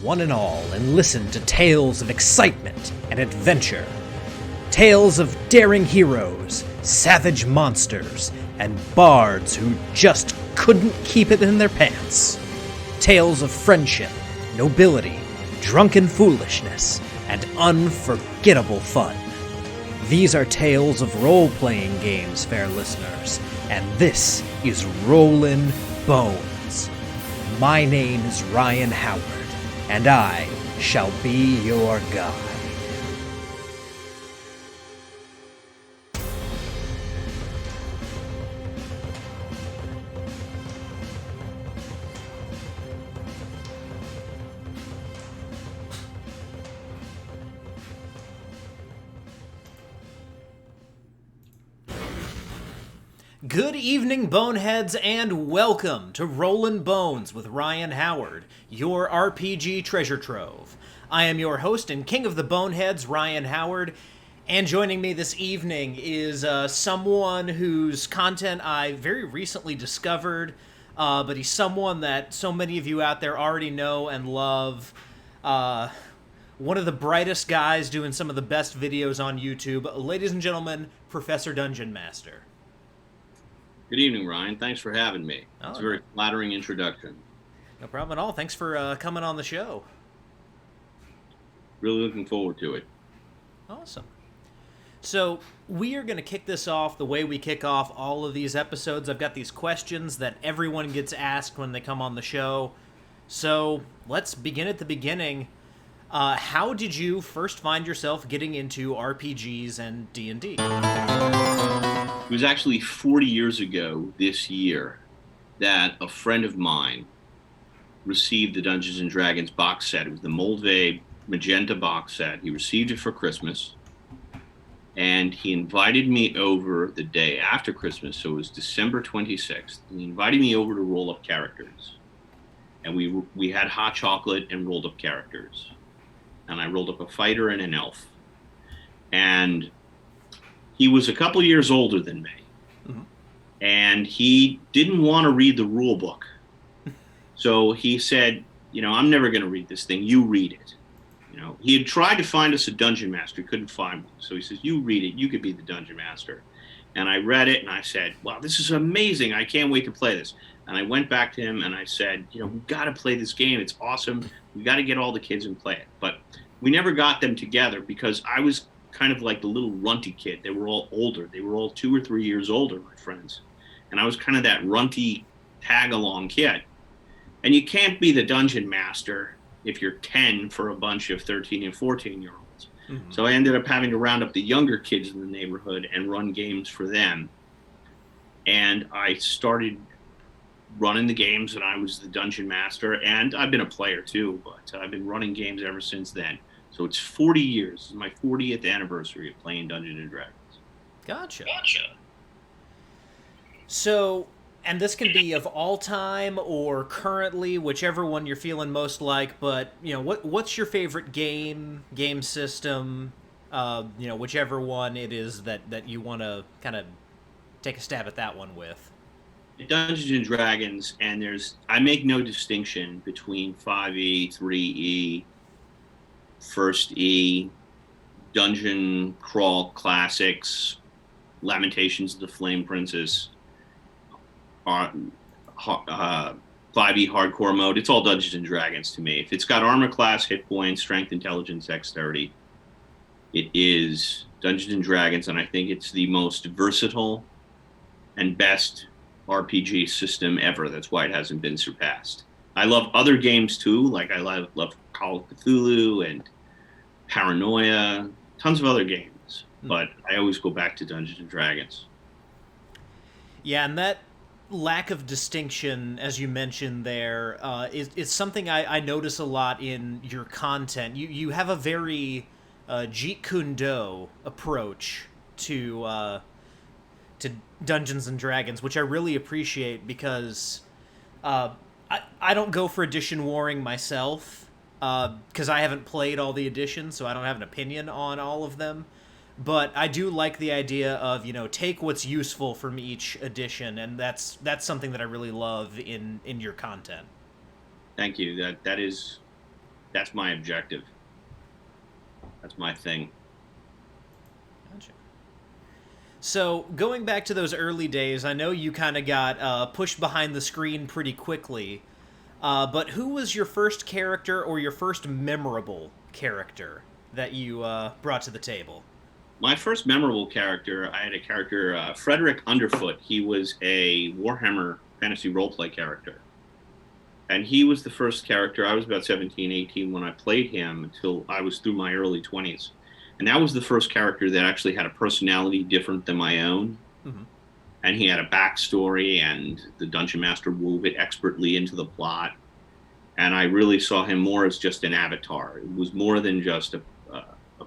one and all, and listen to tales of excitement and adventure. Tales of daring heroes, savage monsters, and bards who just couldn't keep it in their pants. Tales of friendship, nobility, drunken foolishness, and unforgettable fun. These are tales of role-playing games, fair listeners, and this is Rollin' Bones. My name is Ryan Howard, and I shall be your guide. Good evening, Boneheads, and welcome to Rollin' Bones with Ryan Howard, your RPG treasure trove. I am your host and king of the Boneheads, Ryan Howard, and joining me this evening is someone whose content I very recently discovered, but he's someone that so many of you out there already know and love. One of the brightest guys doing some of the best videos on YouTube. Ladies and gentlemen, Professor Dungeon Master. Good evening, Ryan. Thanks for having me. It's a very flattering introduction. No problem at all. Thanks for coming on the show. Really looking forward to it. Awesome. So we are going to kick this off the way we kick off all of these episodes. I've got these questions that everyone gets asked when they come on the show. So let's begin at the beginning. How did you first find yourself getting into RPGs and D&D? It was actually 40 years ago this year that a friend of mine received the Dungeons & Dragons box set. It was the Moldvay Magenta box set. He received it for Christmas, and he invited me over the day after Christmas, so it was December 26th. He invited me over to roll up characters, and we had hot chocolate and rolled up characters. And I rolled up a fighter and an elf. And he was a couple years older than me. Mm-hmm. And he didn't want to read the rule book. So he said, I'm never going to read this thing. You read it. He had tried to find us a dungeon master. He couldn't find one. So he says, you read it. You could be the dungeon master. And I read it and I said, wow, this is amazing. I can't wait to play this. And I went back to him and I said, we've got to play this game. It's awesome. We've got to get all the kids and play it. But we never got them together because I was kind of like the little runty kid. They were all older. They were all 2 or 3 years older, my friends. And I was kind of that runty tag-along kid. And you can't be the dungeon master if you're 10 for a bunch of 13 and 14-year-olds. Mm-hmm. So I ended up having to round up the younger kids in the neighborhood and run games for them. And I started running the games, and I was the dungeon master. And I've been a player too, but I've been running games ever since then. So it's 40 years. This is my 40th anniversary of playing Dungeons & Dragons. Gotcha. So, and this can be of all time or currently, whichever one you're feeling most like, but, what's your favorite game system, whichever one it is that you want to kind of take a stab at that one with? Dungeons & Dragons, and I make no distinction between 5e, 3e, First E, Dungeon Crawl Classics, Lamentations of the Flame Princess, 5e Hardcore Mode. It's all Dungeons & Dragons to me. If it's got armor class, hit points, strength, intelligence, dexterity, it is Dungeons & Dragons, and I think it's the most versatile and best RPG system ever. That's why it hasn't been surpassed. I love other games too, like I love Call of Cthulhu and Paranoia, tons of other games, but I always go back to Dungeons & Dragons. Yeah, and that lack of distinction, as you mentioned there, is something I notice a lot in your content. You have a very Jeet Kune Do approach to Dungeons & Dragons, which I really appreciate because I don't go for edition warring myself, because I haven't played all the editions, so I don't have an opinion on all of them. But I do like the idea of, take what's useful from each edition, and that's something that I really love in your content. Thank you. That is that's my objective. That's my thing. Gotcha. So, going back to those early days, I know you kind of got pushed behind the screen pretty quickly. But who was your first character or your first memorable character that you brought to the table? My first memorable character, I had a character, Frederick Underfoot. He was a Warhammer fantasy roleplay character. And he was the first character. I was about 17, 18 when I played him until I was through my early 20s. And that was the first character that actually had a personality different than my own. Mm-hmm. And he had a backstory, and the Dungeon Master wove it expertly into the plot. And I really saw him more as just an avatar. It was more than just a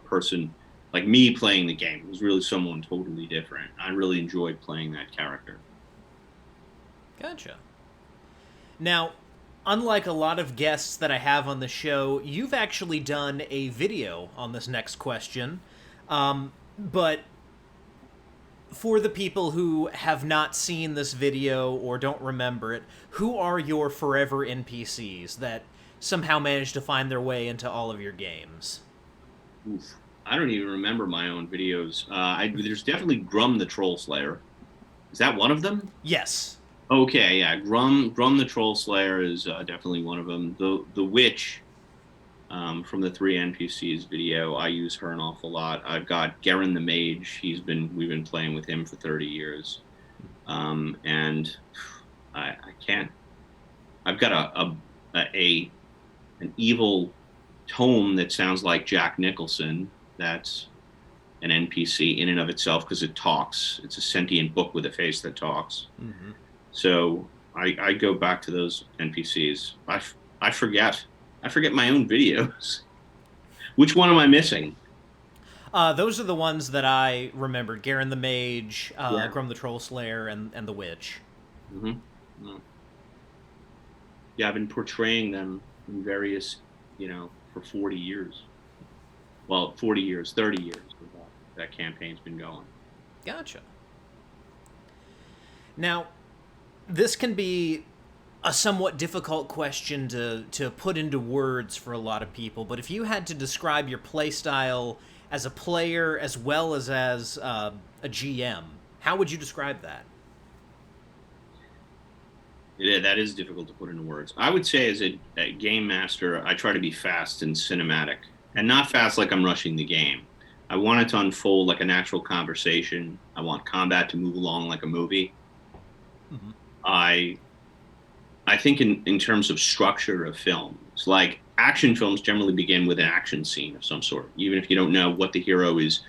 person like me playing the game. It was really someone totally different. I really enjoyed playing that character. Gotcha. Now, unlike a lot of guests that I have on the show, you've actually done a video on this next question. But for the people who have not seen this video or don't remember it, who are your forever NPCs that somehow managed to find their way into all of your games? Oof. I don't even remember my own videos. There's definitely Grum the Troll Slayer. Is that one of them? Yes. Okay, yeah. Grum the Troll Slayer is definitely one of them. The Witch from the 3 NPCs video, I use her an awful lot. I've got Garen the Mage. We've been playing with him for 30 years, and I can't. I've got an evil tome that sounds like Jack Nicholson. That's an NPC in and of itself because it talks. It's a sentient book with a face that talks. Mm-hmm. So I go back to those NPCs. I forget my own videos. Which one am I missing? Those are the ones that I remembered: Garen the Mage, Yeah. Grum the Troll Slayer, and the Witch. Mm-hmm. Yeah, I've been portraying them in various, for 40 years. Well, 40 years, 30 years that campaign's been going. Gotcha. Now, this can be a somewhat difficult question to put into words for a lot of people, but if you had to describe your playstyle as a player as well as a GM, how would you describe that? Yeah, that is difficult to put into words. I would say as a game master, I try to be fast and cinematic, and not fast like I'm rushing the game. I want it to unfold like a natural conversation. I want combat to move along like a movie. Mm-hmm. I think in terms of structure of films, like action films generally begin with an action scene of some sort, even if you don't know what the hero is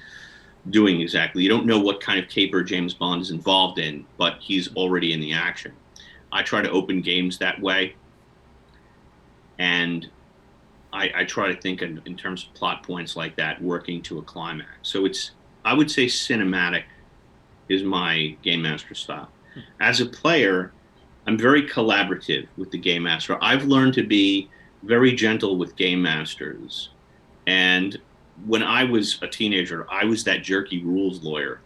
doing exactly. You don't know what kind of caper James Bond is involved in, but he's already in the action. I try to open games that way, and I try to think in terms of plot points like that, working to a climax. So I would say cinematic is my game master style. As a player, I'm very collaborative with the game master. I've learned to be very gentle with game masters. And when I was a teenager, I was that jerky rules lawyer.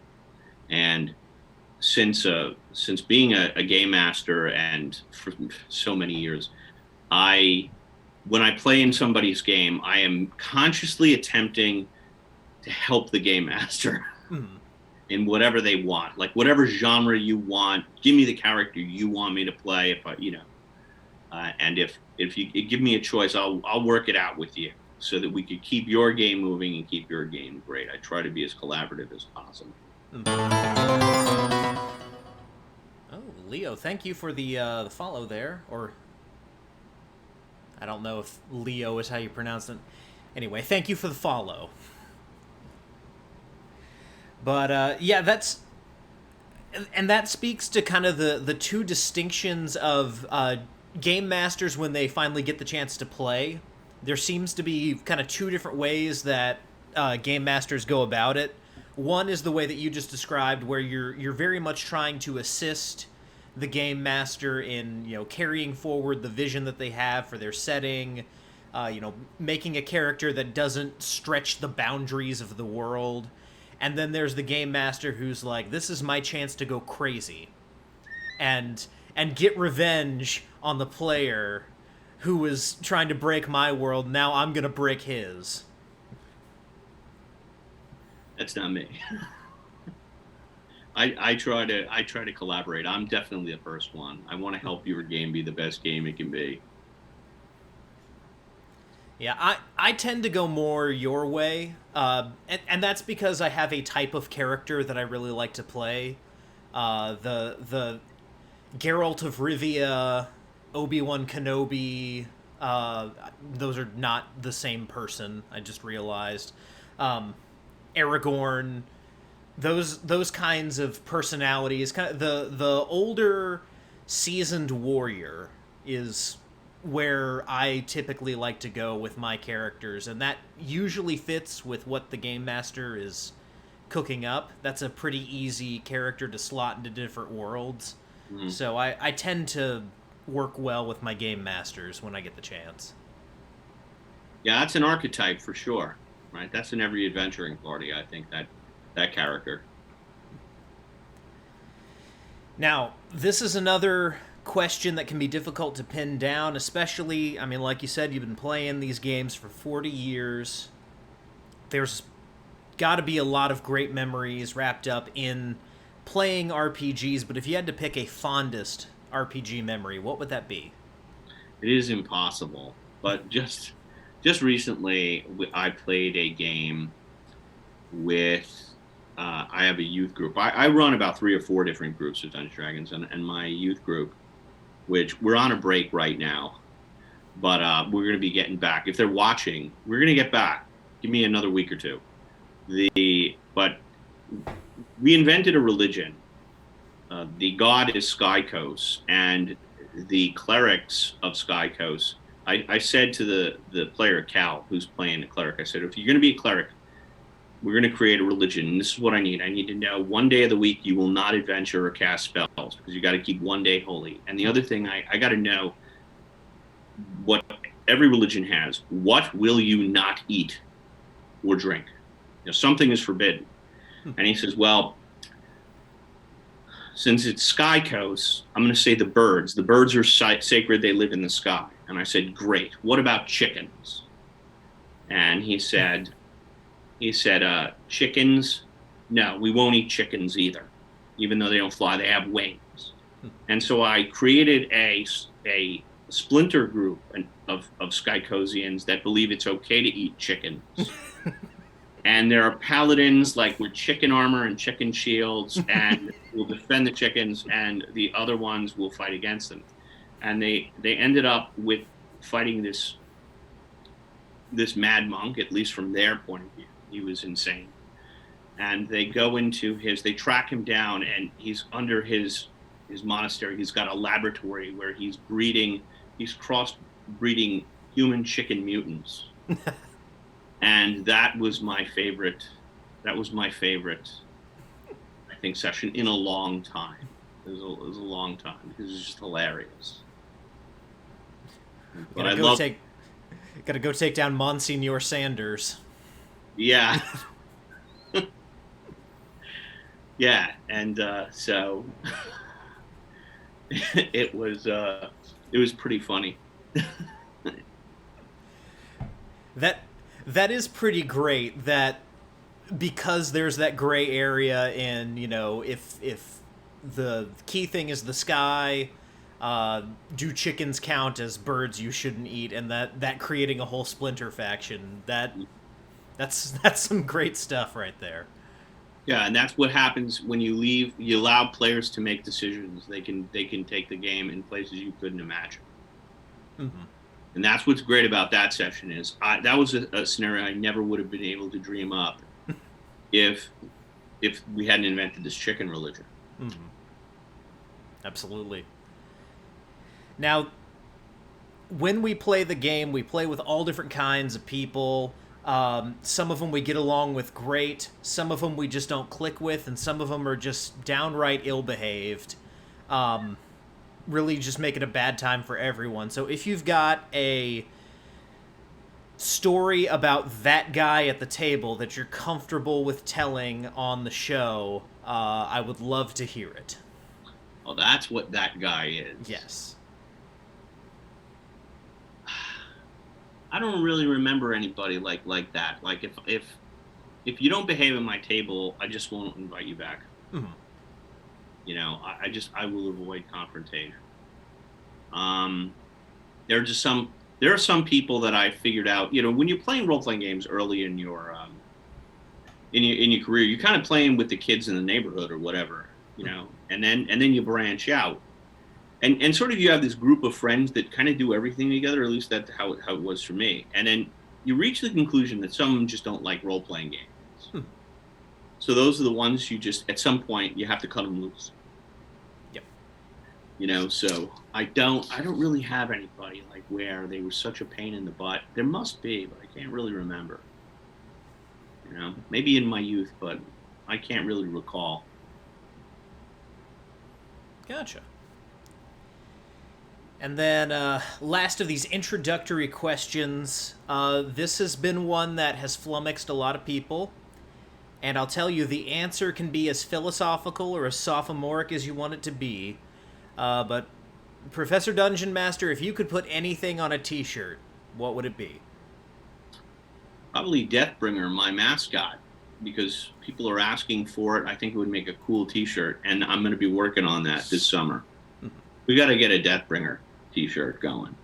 And since being a game master and for so many years, when I play in somebody's game, I am consciously attempting to help the game master. Mm-hmm. In whatever they want, like whatever genre you want, give me the character you want me to play. And if you give me a choice, I'll work it out with you so that we could keep your game moving and keep your game great. I try to be as collaborative as possible. Mm-hmm. Oh, Leo, thank you for the follow there, or I don't know if Leo is how you pronounce it. Anyway, thank you for the follow. But yeah, that speaks to kind of the two distinctions of game masters when they finally get the chance to play. There seems to be kind of two different ways that game masters go about it. One is the way that you just described, where you're very much trying to assist the game master in carrying forward the vision that they have for their setting, making a character that doesn't stretch the boundaries of the world. And then there's the game master who's like, this is my chance to go crazy and get revenge on the player who was trying to break my world. Now I'm gonna break his. That's not me. I try to collaborate. I'm definitely the first one. I want to help your game be the best game it can be. Yeah, I tend to go more your way, and that's because I have a type of character that I really like to play. The Geralt of Rivia, Obi-Wan Kenobi. Those are not the same person. I just realized. Aragorn. Those kinds of personalities. Kind of the older, seasoned warrior is where I typically like to go with my characters, and that usually fits with what the game master is cooking up. That's a pretty easy character to slot into different worlds. Mhm. So I tend to work well with my game masters when I get the chance. Yeah, that's an archetype for sure, right? That's in every adventuring party. I think that character. Now, this is another question that can be difficult to pin down, especially, I mean, like you said, you've been playing these games for 40 years. There's got to be a lot of great memories wrapped up in playing RPGs, but if you had to pick a fondest RPG memory, what would that be? It is impossible, but just recently I played a game with. I have a youth group. I run about 3 or 4 different groups of Dungeons and Dragons, and my youth group, which we're on a break right now, but we're going to be getting back. If they're watching, we're going to get back. Give me another week or two. But we invented a religion. The god is Skycoast, and the clerics of Skycoast. I said to the player Cal, who's playing the cleric, I said, if you're going to be a cleric, we're going to create a religion, and this is what I need. I need to know one day of the week you will not adventure or cast spells because you got to keep one day holy. And the other thing, I got to know what every religion has. What will you not eat or drink? You know, something is forbidden. And he says, well, since it's Sky Coast, I'm going to say the birds. The birds are sacred. They live in the sky. And I said, great. What about chickens? And he said, chickens, no, we won't eat chickens either, even though they don't fly, they have wings. And so I created a splinter group of Skycosians that believe it's okay to eat chickens. And there are paladins like with chicken armor and chicken shields and will defend the chickens, and the other ones will fight against them. And they ended up with fighting this mad monk, at least from their point of view. He was insane. And they track him down, and he's under his monastery. He's got a laboratory where he's cross-breeding human chicken mutants. And that was my favorite, I think, session in a long time. It was a long time because it was just hilarious. But Gotta go take down Monsignor Sanders. Yeah. Yeah, and so it was pretty funny. That is pretty great. That because there's that gray area in, if the key thing is the sky, do chickens count as birds you shouldn't eat, and that creating a whole splinter faction, that's some great stuff right there. Yeah, and that's what happens when you leave. You allow players to make decisions. They can take the game in places you couldn't imagine. Mm-hmm. And that's what's great about that session is that was a scenario I never would have been able to dream up if we hadn't invented this chicken religion. Mm-hmm. Absolutely. Now, when we play the game, we play with all different kinds of people. Some of them we get along with great. Some of them we just don't click with, and some of them are just downright ill-behaved. Really just make it a bad time for everyone. So if you've got a story about that guy at the table that you're comfortable with telling on the show, I would love to hear it. Well, that's what that guy is. Yes. I don't really remember anybody like that. Like if you don't behave at my table, I just won't invite you back. Mhm. I will avoid confrontation. Um, there are just some people that I figured out. When you're playing role playing games early in your career, you're kind of playing with the kids in the neighborhood or whatever, and then you branch out. And sort of you have this group of friends that kind of do everything together, or at least that's how it was for me. And then you reach the conclusion that some of them just don't like role playing games. Hmm. So those are the ones you just, at some point, you have to cut them loose. Yep. So I don't really have anybody like where they were such a pain in the butt. There must be, but I can't really remember. Maybe in my youth, but I can't really recall. Gotcha. And then, last of these introductory questions. This has been one that has flummoxed a lot of people. And I'll tell you, the answer can be as philosophical or as sophomoric as you want it to be. But, Professor Dungeon Master, if you could put anything on a t-shirt, what would it be? Probably Deathbringer, my mascot, because people are asking for it. I think it would make a cool T-shirt, and I'm going to be working on that this summer. We got to get a Deathbringer T-shirt going,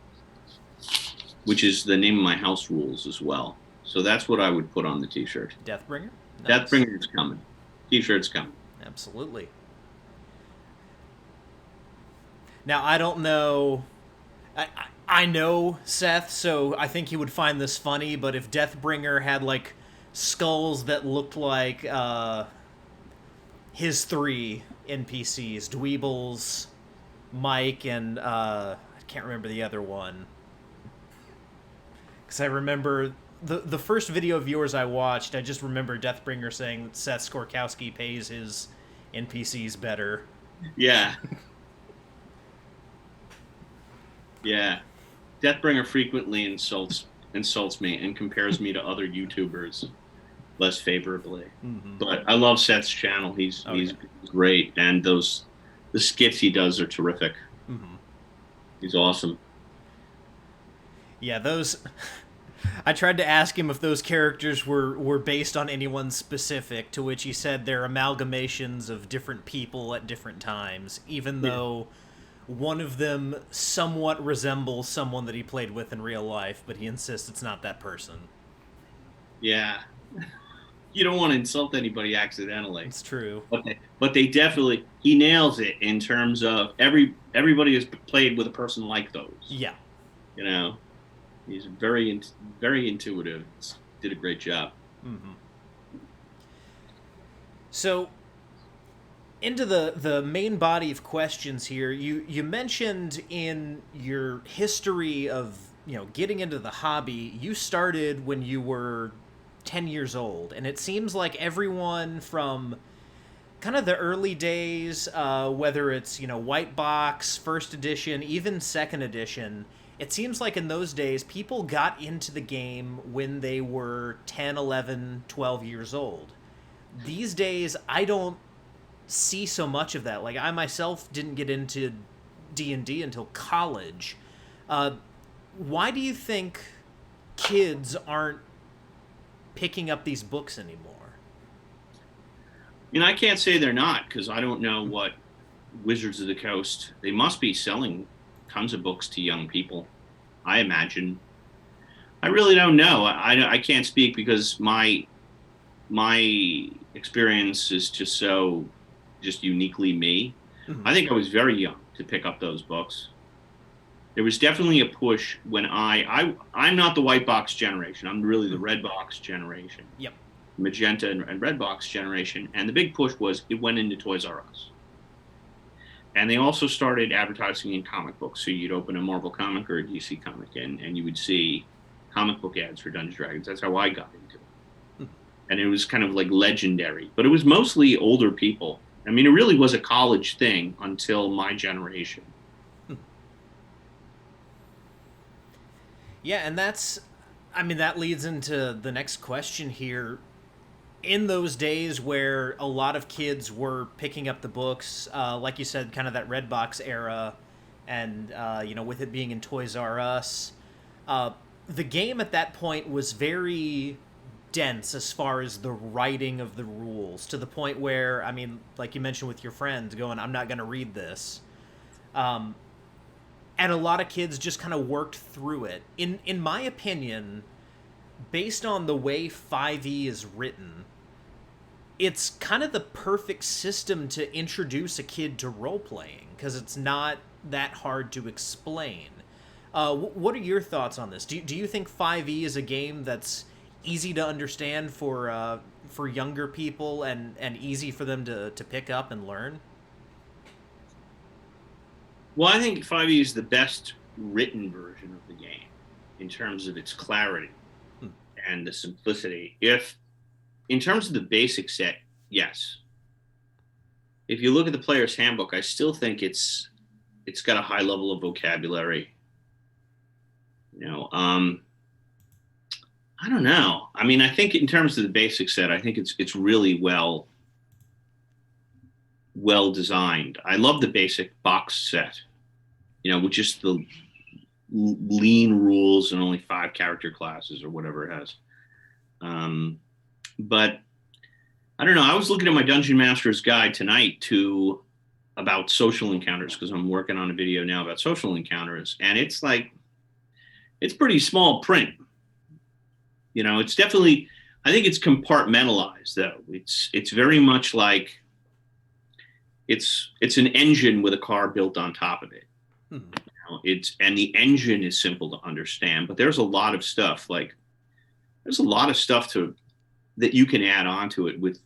which is the name of my house rules as well. So that's what I would put on the T-shirt. Deathbringer? Nice. Deathbringer's coming. T-shirt's coming. Absolutely. Now, I don't know... I know Seth, so I think he would find this funny, but if Deathbringer had, like, skulls that looked like his three NPCs, Dweebles, Mike, and I can't remember the other one. Because I remember the first video of yours I watched, I just remember Deathbringer saying that Seth Skorkowski pays his NPCs better. Yeah. Yeah. Deathbringer frequently insults me and compares me to other YouTubers less favorably. Mm-hmm. But I love Seth's channel. He's great, and the skits he does are terrific. Mm-hmm. He's awesome. Yeah, those. I tried to ask him if those characters were based on anyone specific, to which he said they're amalgamations of different people at different times, even though one of them somewhat resembles someone that he played with in real life, but he insists it's not that person. Yeah. You don't want to insult anybody accidentally. It's true. But they definitely, he nails it in terms of everybody has played with a person like those. Yeah. He's very intuitive. Did a great job. Mm-hmm. So, into the main body of questions here, you mentioned in your history of getting into the hobby, you started when you were 10 years old, and it seems like everyone from kind of the early days, whether it's white box, first edition, even second edition, it seems like in those days people got into the game when they were 10, 11, 12 years old. These days I don't see so much of that. Like, I myself didn't get into D&D until college. Why do you think kids aren't picking up these books anymore? I can't say they're not, because I don't know what Wizards of the Coast, they must be selling tons of books to young people, I imagine. I really don't know. I can't speak because my experience is just uniquely me. Mm-hmm. I think I was very young to pick up those books. There was definitely a push when I'm not the white box generation. I'm really the red box generation. Yep. Magenta and red box generation. And the big push was it went into Toys R Us. And they also started advertising in comic books. So you'd open a Marvel comic or a DC comic and you would see comic book ads for Dungeons & Dragons. That's how I got into it. And it was kind of like legendary. But it was mostly older people. I mean, it really was a college thing until my generation. Yeah, and that leads into the next question here. In those days where a lot of kids were picking up the books, like you said, kind of that Redbox era, and with it being in Toys R Us, the game at that point was very dense as far as the writing of the rules, to the point where, I mean, like you mentioned with your friends going, I'm not going to read this. And a lot of kids just kind of worked through it. In my opinion, based on the way 5e is written, it's kind of the perfect system to introduce a kid to role playing because it's not that hard to explain. What are your thoughts on this? Do you think 5e is a game that's easy to understand for younger people and easy for them to pick up and learn? Well, I think 5e is the best written version of the game in terms of its clarity Hmm. and the simplicity. If in terms of the basic set, yes. If you look at the player's handbook, I still think it's got a high level of vocabulary. You know, I don't know. I mean, I think in terms of the basic set, I think it's really well designed. I love the basic box set, with just the lean rules and only 5 character classes or whatever it has. But I don't know. I was looking at my Dungeon Master's Guide tonight to about social encounters because I'm working on a video now about social encounters, and it's pretty small print. It's definitely. I think it's compartmentalized though. It's very much like it's an engine with a car built on top of it. Hmm. And the engine is simple to understand, but there's a lot of stuff that you can add onto it with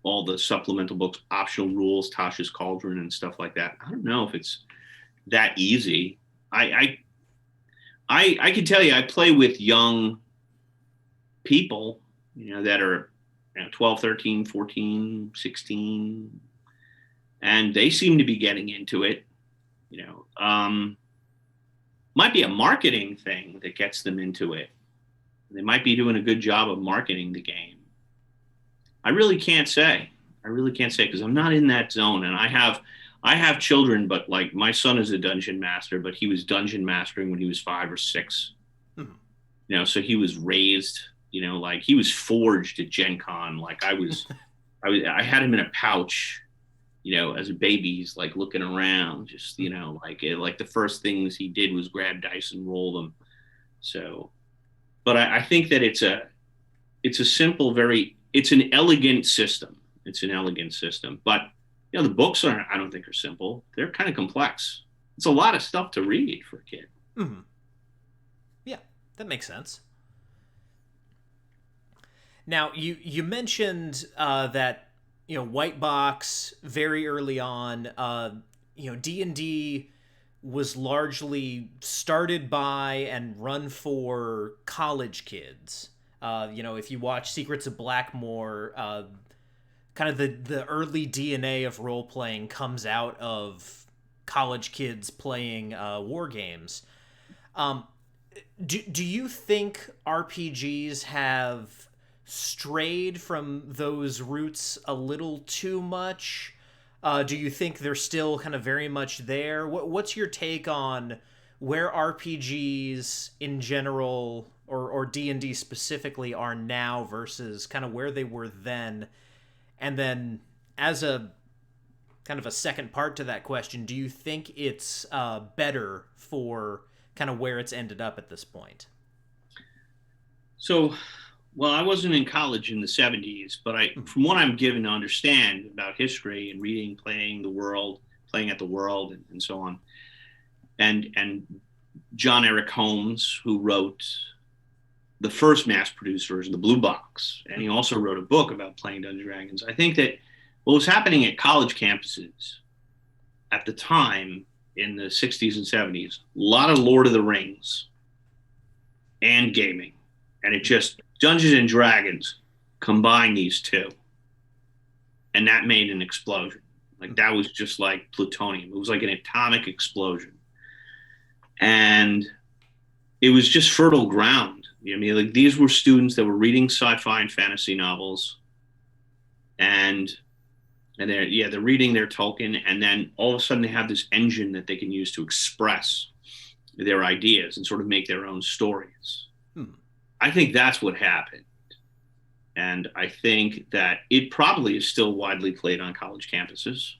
all the supplemental books, optional rules, Tasha's Cauldron, and stuff like that. I don't know if it's that easy. I can tell you, I play with young people, that are 12, 13, 14, 16, and they seem to be getting into it. Might be a marketing thing that gets them into it. They might be doing a good job of marketing the game. I really can't say. Because I'm not in that zone, and I have children, but like my son is a dungeon master, but he was dungeon mastering when he was 5 or 6. Hmm. So he was raised, like he was forged at Gen Con. Like I had him in a pouch, as a baby. He's like looking around, just like the first things he did was grab dice and roll them. So, but I think that it's a simple, it's an elegant system. It's an elegant system, but the books I don't think are simple. They're kind of complex. It's a lot of stuff to read for a kid. Hmm. Yeah, that makes sense. Now you mentioned that White Box very early on. D&D was largely started by and run for college kids. If you watch Secrets of Blackmore, kind of the early DNA of role playing comes out of college kids playing war games. Do you think RPGs have strayed from those roots a little too much? Do you think they're still kind of very much there? What's your take on where RPGs in general or D&D specifically are now versus kind of where they were then? And then as a kind of a second part to that question, do you think it's better for kind of where it's ended up at this point? So, well, I wasn't in college in the 70s, but from what I'm given to understand about history and reading, playing at the World, and so on, and John Eric Holmes, who wrote the first mass-produced version, the Blue Box, and he also wrote a book about playing Dungeons and Dragons. I think that what was happening at college campuses at the time in the 60s and 70s, a lot of Lord of the Rings and gaming, and it just Dungeons and Dragons combined these two, and that made an explosion. Like that was just like plutonium. It was like an atomic explosion, and it was just fertile ground. I mean, like these were students that were reading sci-fi and fantasy novels, and they're reading their Tolkien, and then all of a sudden they have this engine that they can use to express their ideas and sort of make their own stories. I think that's what happened. And I think that it probably is still widely played on college campuses.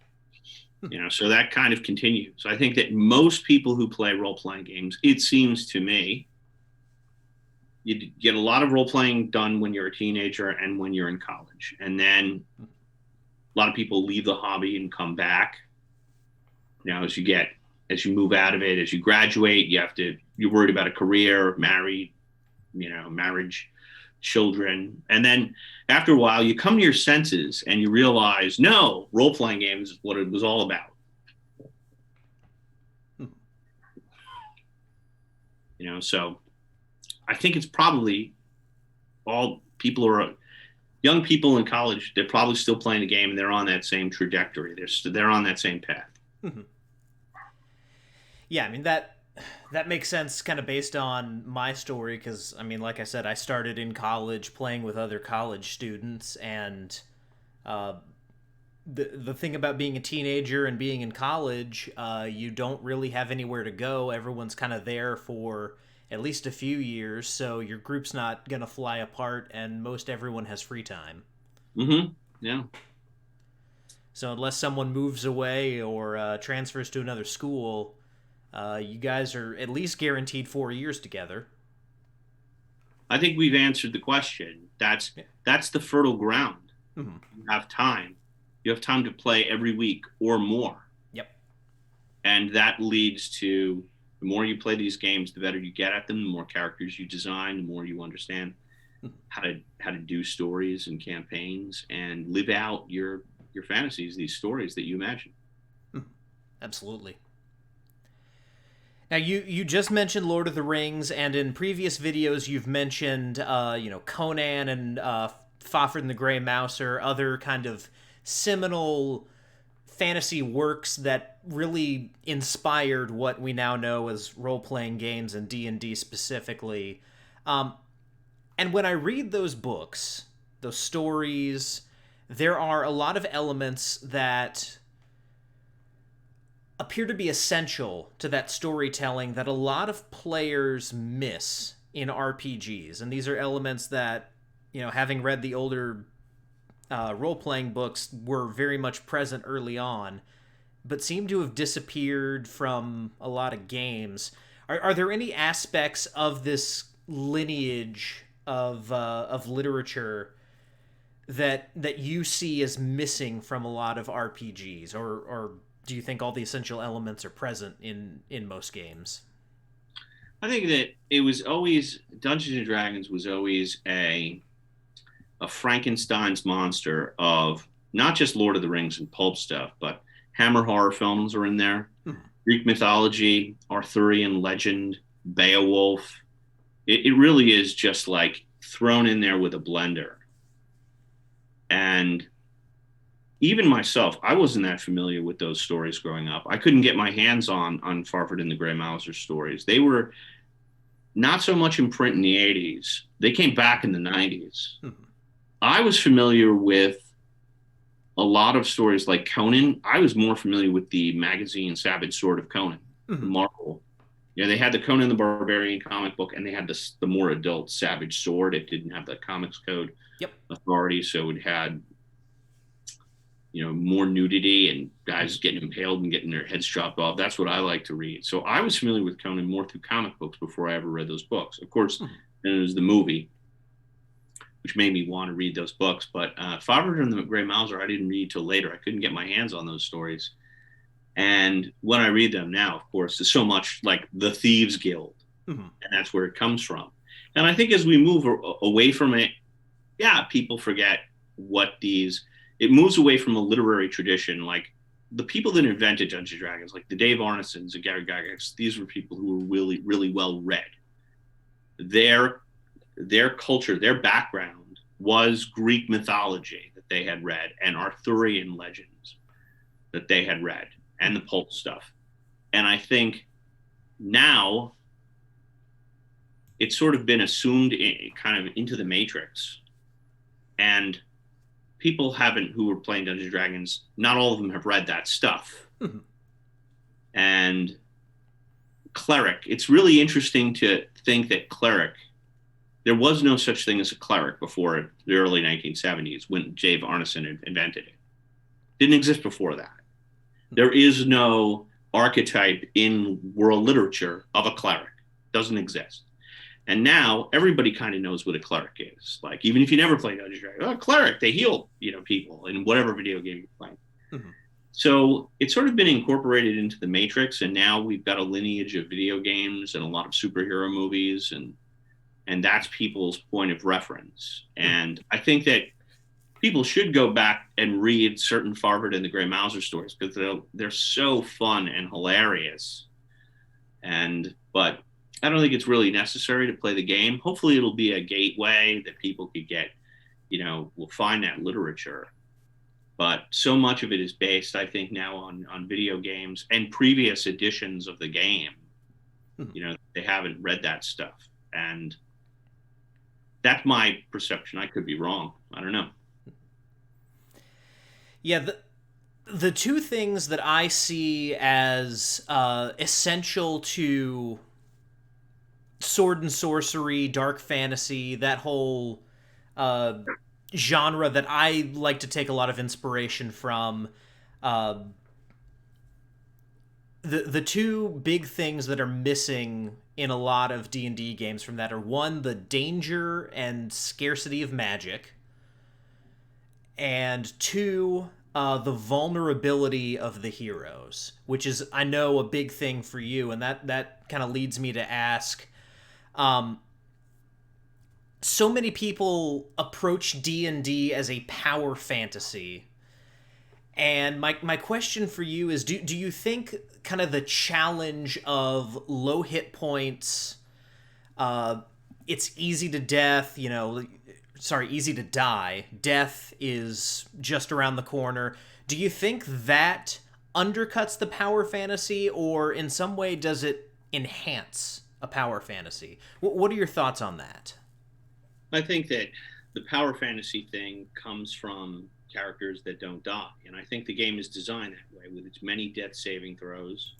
So that kind of continues. I think that most people who play role playing games, it seems to me, you get a lot of role playing done when you're a teenager and when you're in college. And then a lot of people leave the hobby and come back. As you move out of it, as you graduate, you're worried about a career, marriage, children. And then after a while, you come to your senses and you realize, no, role playing games is what it was all about. So I think it's probably all people who are young people in college. They're probably still playing the game and they're on that same trajectory. They're on that same path. Yeah, I mean that makes sense kind of based on my story because I mean like I said I started in college playing with other college students and the thing about being a teenager and being in college, you don't really have anywhere to go. Everyone's kind of there for at least a few years, so your group's not gonna fly apart, and most everyone has free time. Yeah. So unless someone moves away or transfers to another school, you guys are at least guaranteed 4 years together. I think we've answered the question. That's the fertile ground. Mm-hmm. You have time. You have time to play every week or more. Yep. And that leads to the more you play these games, the better you get at them, the more characters you design, the more you understand how to do stories and campaigns and live out your fantasies, these stories that you imagine. Absolutely. Now, you just mentioned Lord of the Rings, and in previous videos you've mentioned, Conan and Fafhrd and the Grey Mouse or other kind of seminal fantasy works that really inspired what we now know as role-playing games and D&D specifically. And when I read those books, those stories, there are a lot of elements that appear to be essential to that storytelling that a lot of players miss in RPGs. And these are elements that, having read the older role-playing books, were very much present early on, but seem to have disappeared from a lot of games. Are there any aspects of this lineage of literature that you see as missing from a lot of RPGs, or do you think all the essential elements are present in most games? I think that it was always Dungeons and Dragons was always a Frankenstein's monster of not just Lord of the Rings and pulp stuff, but Hammer horror films are in there, Greek mythology, Arthurian legend, Beowulf. It really is just like thrown in there with a blender. And even myself, I wasn't that familiar with those stories growing up. I couldn't get my hands on Fafhrd and the Grey Mouser stories. They were not so much in print in the 80s. They came back in the 90s. I was familiar with a lot of stories like Conan. I was more familiar with the magazine Savage Sword of Conan, Marvel. Yeah, they had the Conan the Barbarian comic book, and they had the more adult Savage Sword. It didn't have the Comics Code authority, so it had more nudity and guys getting impaled and getting their heads chopped off. That's what I like to read. So I was familiar with Conan more through comic books before I ever read those books. Of course, then it was the movie, which made me want to read those books. But Fafhrd and the Grey Mouser, I didn't read till later. I couldn't get my hands on those stories. And when I read them now, of course, there's so much like the Thieves Guild, and that's where it comes from. And I think as we move away from it, people forget it moves away from a literary tradition. Like the people that invented Dungeons and Dragons, like the Dave Arnesons and Gary Gygax, these were people who were really, really well read. Their culture, their background was Greek mythology that they had read and Arthurian legends that they had read and the pulp stuff. And I think now it's sort of been assumed kind of into the matrix. And people who are playing Dungeons and Dragons, not all of them have read that stuff. And Cleric, it's really interesting to think that Cleric there was no such thing as a cleric before the early 1970s when Dave Arneson invented it. Didn't exist before that. There is no archetype in world literature of a cleric. Doesn't exist. And now everybody kind of knows what a cleric is. Like, even if you never played Dungeons and Dragons, cleric, they heal, people in whatever video game you're playing. Mm-hmm. So it's sort of been incorporated into the Matrix, and now we've got a lineage of video games and a lot of superhero movies, and that's people's point of reference. And I think that people should go back and read certain Farford and the Grey Mouser stories because they're so fun and hilarious. But I don't think it's really necessary to play the game. Hopefully it'll be a gateway that people could get, will find that literature. But so much of it is based, I think, now on video games and previous editions of the game. Mm-hmm. They haven't read that stuff. And that's my perception. I could be wrong. I don't know. Yeah, the two things that I see as essential to sword and sorcery, dark fantasy, that whole genre that I like to take a lot of inspiration from, the two big things that are missing in a lot of D&D games from that are, one, the danger and scarcity of magic, and two, the vulnerability of the heroes, which is, I know, a big thing for you, and that kind of leads me to ask, so many people approach D&D as a power fantasy, and my question for you is, do you think kind of the challenge of low hit points, it's easy to death, easy to die, death is just around the corner, do you think that undercuts the power fantasy, or in some way does it enhance a power fantasy? What are your thoughts on that? I think that the power fantasy thing comes from characters that don't die. And I think the game is designed that way, with its many death saving throws,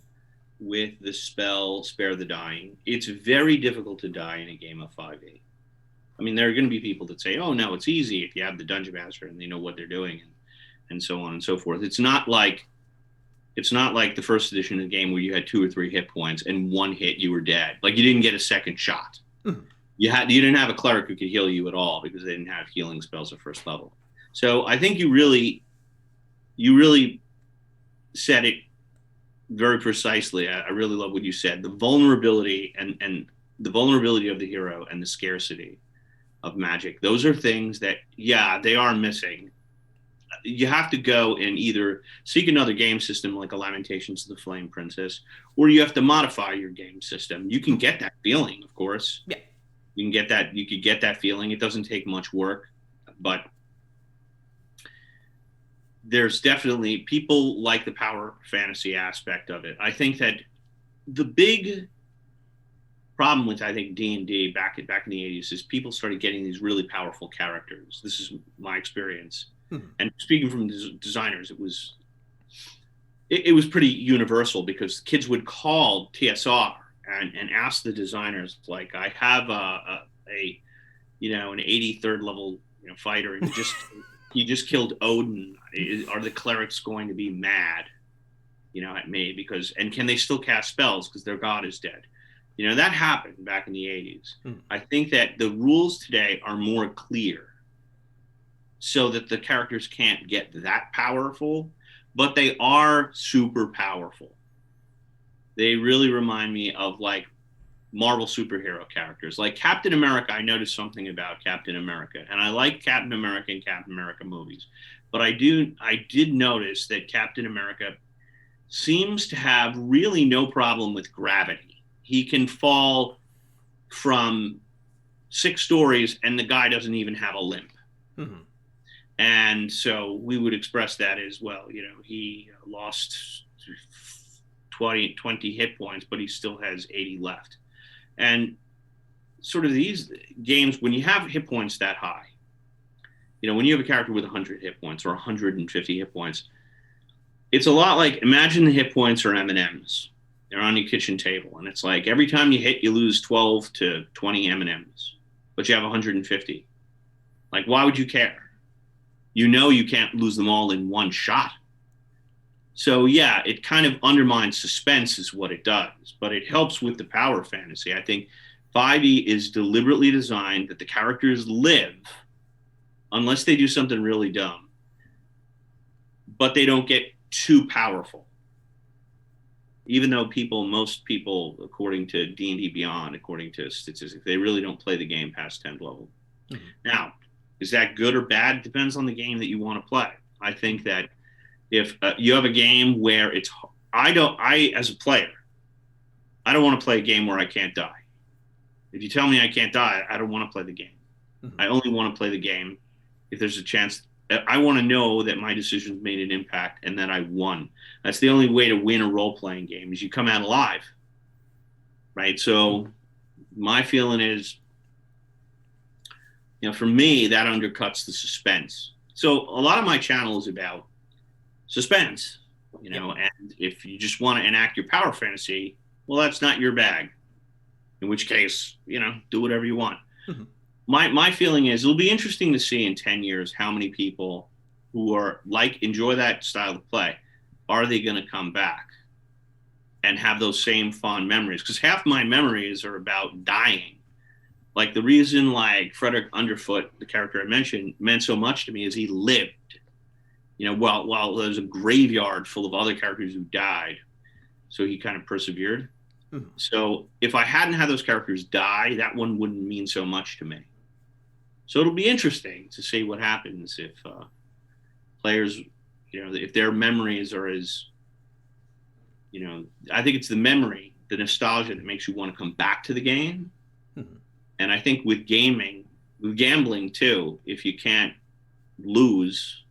with the spell Spare the Dying. It's very difficult to die in a game of 5e. I mean, there are going to be people that say, oh, no, it's easy if you have the Dungeon Master and they know what they're doing, and so on and so forth. It's not like the first edition of the game where you had 2 or 3 hit points and one hit you were dead. Like, you didn't get a second shot. Mm-hmm. You didn't have a cleric who could heal you at all because they didn't have healing spells at first level. So I think you really said it very precisely. I really love what you said. The vulnerability and the vulnerability of the hero and the scarcity of magic. Those are things that, they are missing. You have to go and either seek another game system like a Lamentations of the Flame Princess, or you have to modify your game system. You can get that feeling, of course. Yeah. You could get that feeling. It doesn't take much work, but there's definitely people like the power fantasy aspect of it. I think that the big problem with, I think, D&D back in the 80s is people started getting these really powerful characters. This is my experience. Mm-hmm. And speaking from designers, it was pretty universal, because kids would call TSR and ask the designers, like, I have an 83rd level fighter, and you just killed Odin. Are the clerics going to be mad at me, and can they still cast spells because their god is dead? That happened back in the 80s. I think that the rules today are more clear so that the characters can't get that powerful, but they are super powerful. They really remind me of, like, Marvel superhero characters. Like Captain America, I noticed something about Captain America, and I like Captain America and Captain America movies, but I did notice that Captain America seems to have really no problem with gravity. He can fall from 6 stories and the guy doesn't even have a limp. Mm-hmm. And so we would express that as, well, he lost 20 hit points, but he still has 80 left. And sort of these games, when you have hit points that high, when you have a character with 100 hit points or 150 hit points, it's a lot like, imagine the hit points are M&Ms. They're on your kitchen table, and it's like every time you hit, you lose 12 to 20 M&Ms. but you have 150. Like, why would you care? You know you can't lose them all in one shot. So yeah, it kind of undermines suspense is what it does, but it helps with the power fantasy. I think 5e is deliberately designed that the characters live unless they do something really dumb, but they don't get too powerful. Even though most people, according to D&D Beyond, according to statistics, they really don't play the game past 10th level. Mm-hmm. Now, is that good or bad? It depends on the game that you want to play. I think that if you have a game where as a player, I don't want to play a game where I can't die. If you tell me I can't die, I don't want to play the game. Mm-hmm. I only want to play the game if there's a chance. I want to know that my decisions made an impact and that I won. That's the only way to win a role-playing game is you come out alive, right? So my feeling is, for me, that undercuts the suspense. So a lot of my channel is about suspense, and if you just want to enact your power fantasy, well, that's not your bag. In which case, do whatever you want. Mm-hmm. My feeling is it'll be interesting to see in 10 years how many people who are enjoy that style of play, are they going to come back and have those same fond memories? Because half my memories are about dying. Like the reason Frederick Underfoot, the character I mentioned, meant so much to me is he lived. While there's a graveyard full of other characters who died. So he kind of persevered. Mm-hmm. So if I hadn't had those characters die, that one wouldn't mean so much to me. So it'll be interesting to see what happens if players, if their memories are as, I think it's the memory, the nostalgia that makes you want to come back to the game. Mm-hmm. And I think with gambling too, if you can't lose,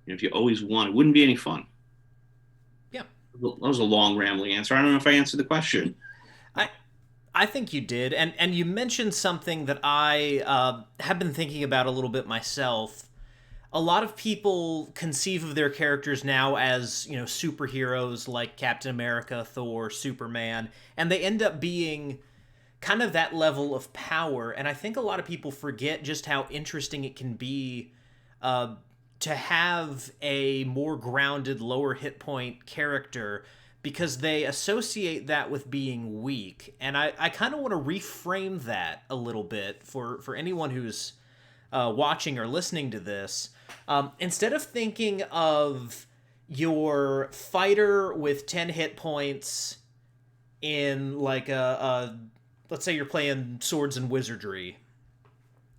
if you always won, it wouldn't be any fun. Yeah. That was a long, rambling answer. I don't know if I answered the question. I think you did, and you mentioned something that I have been thinking about a little bit myself. A lot of people conceive of their characters now as, superheroes like Captain America, Thor, Superman, and they end up being kind of that level of power, and I think a lot of people forget just how interesting it can be to have a more grounded, lower hit point character, because they associate that with being weak. And I kind of want to reframe that a little bit for anyone who's watching or listening to this. Instead of thinking of your fighter with 10 hit points in like let's say you're playing Swords and Wizardry,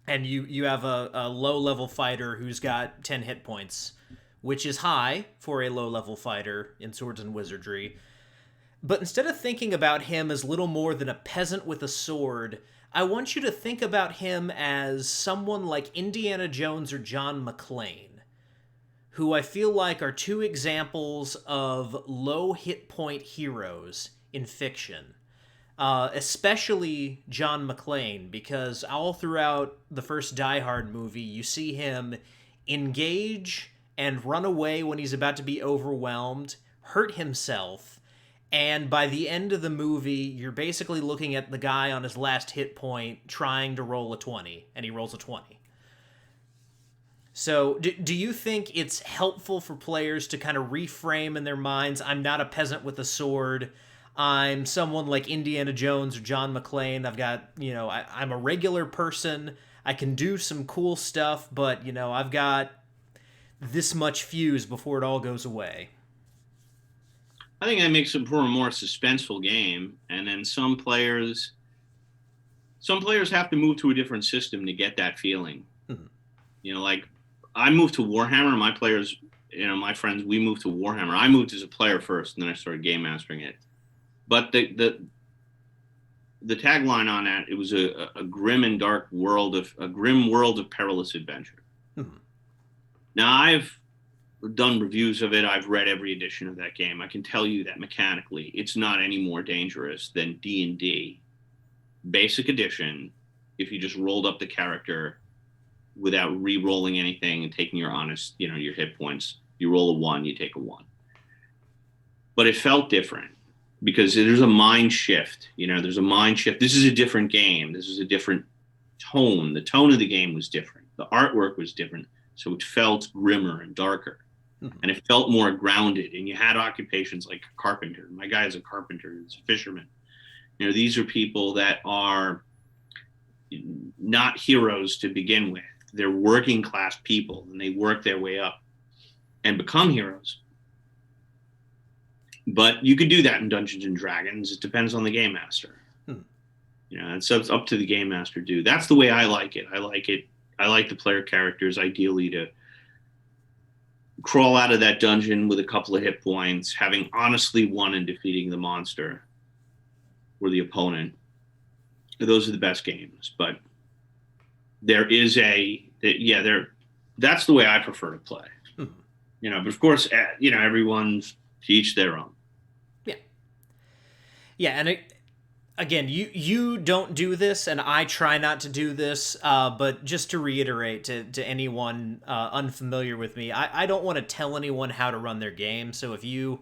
and you have a low-level fighter who's got 10 hit points, which is high for a low-level fighter in Swords and Wizardry. But instead of thinking about him as little more than a peasant with a sword, I want you to think about him as someone like Indiana Jones or John McClane, who I feel like are two examples of low hit point heroes in fiction. Especially John McClane, because all throughout the first Die Hard movie, you see him engage and run away when he's about to be overwhelmed, hurt himself, and by the end of the movie, you're basically looking at the guy on his last hit point trying to roll a 20, and he rolls a 20. So, do you think it's helpful for players to kind of reframe in their minds, I'm not a peasant with a sword, I'm someone like Indiana Jones or John McClane, I've got, I'm a regular person, I can do some cool stuff, but, I've got this much fuse before it all goes away? I think that makes it for a more suspenseful game, and then some players have to move to a different system to get that feeling. Mm-hmm. Like I moved to Warhammer, my players, my friends, we moved to Warhammer. I moved as a player first, and then I started game mastering it. But the tagline on that, it was a grim and dark world a grim world of perilous adventure. Mm-hmm. Now I've done reviews of it. I've read every edition of that game. I can tell you that mechanically, it's not any more dangerous than D&D Basic Edition. If you just rolled up the character without re-rolling anything and taking your honest, your hit points, you roll a 1, you take a 1. But it felt different because there's a mind shift. There's a mind shift. This is a different game. This is a different tone. The tone of the game was different. The artwork was different, so it felt grimmer and darker, and it felt more grounded. And you had occupations like a carpenter. My guy is a carpenter. He's a fisherman. You know, these are people that are not heroes to begin with. They're working class people, and they work their way up and become heroes. But you could do that in Dungeons and Dragons. It depends on the game master. You know, it's up to the game master to do. That's the way I like it. I like the player characters ideally to crawl out of that dungeon with a couple of hit points, having honestly won and defeating the monster or the opponent. Those are the best games. But there is that's the way I prefer to play. You know, but of course, you know, everyone's to each their own. Yeah, and again, you don't do this, and I try not to do this, but just to reiterate to anyone unfamiliar with me, I don't want to tell anyone how to run their game. So if you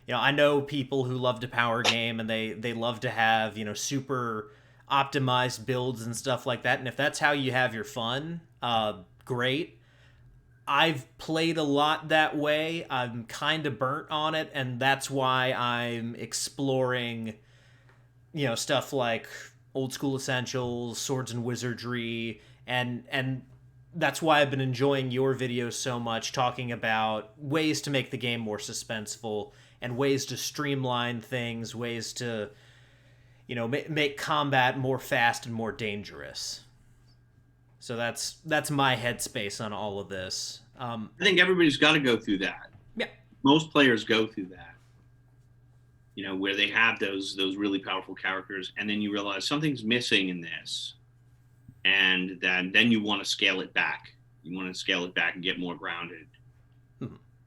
know, I know people who love to power game, and they love to have, you know, super optimized builds and stuff like that, and if that's how you have your fun, great. I've played a lot that way. I'm kind of burnt on it, and that's why I'm exploring, you know, stuff like old school essentials, swords and wizardry, and that's why I've been enjoying your videos so much, talking about ways to make the game more suspenseful and ways to streamline things, ways to, you know, make combat more fast and more dangerous. So that's my headspace on all of this. I think everybody's got to go through that. Yeah. Most players go through that. You know, where they have those really powerful characters, and then you realize something's missing in this, and then you want to scale it back. You want to scale it back and get more grounded.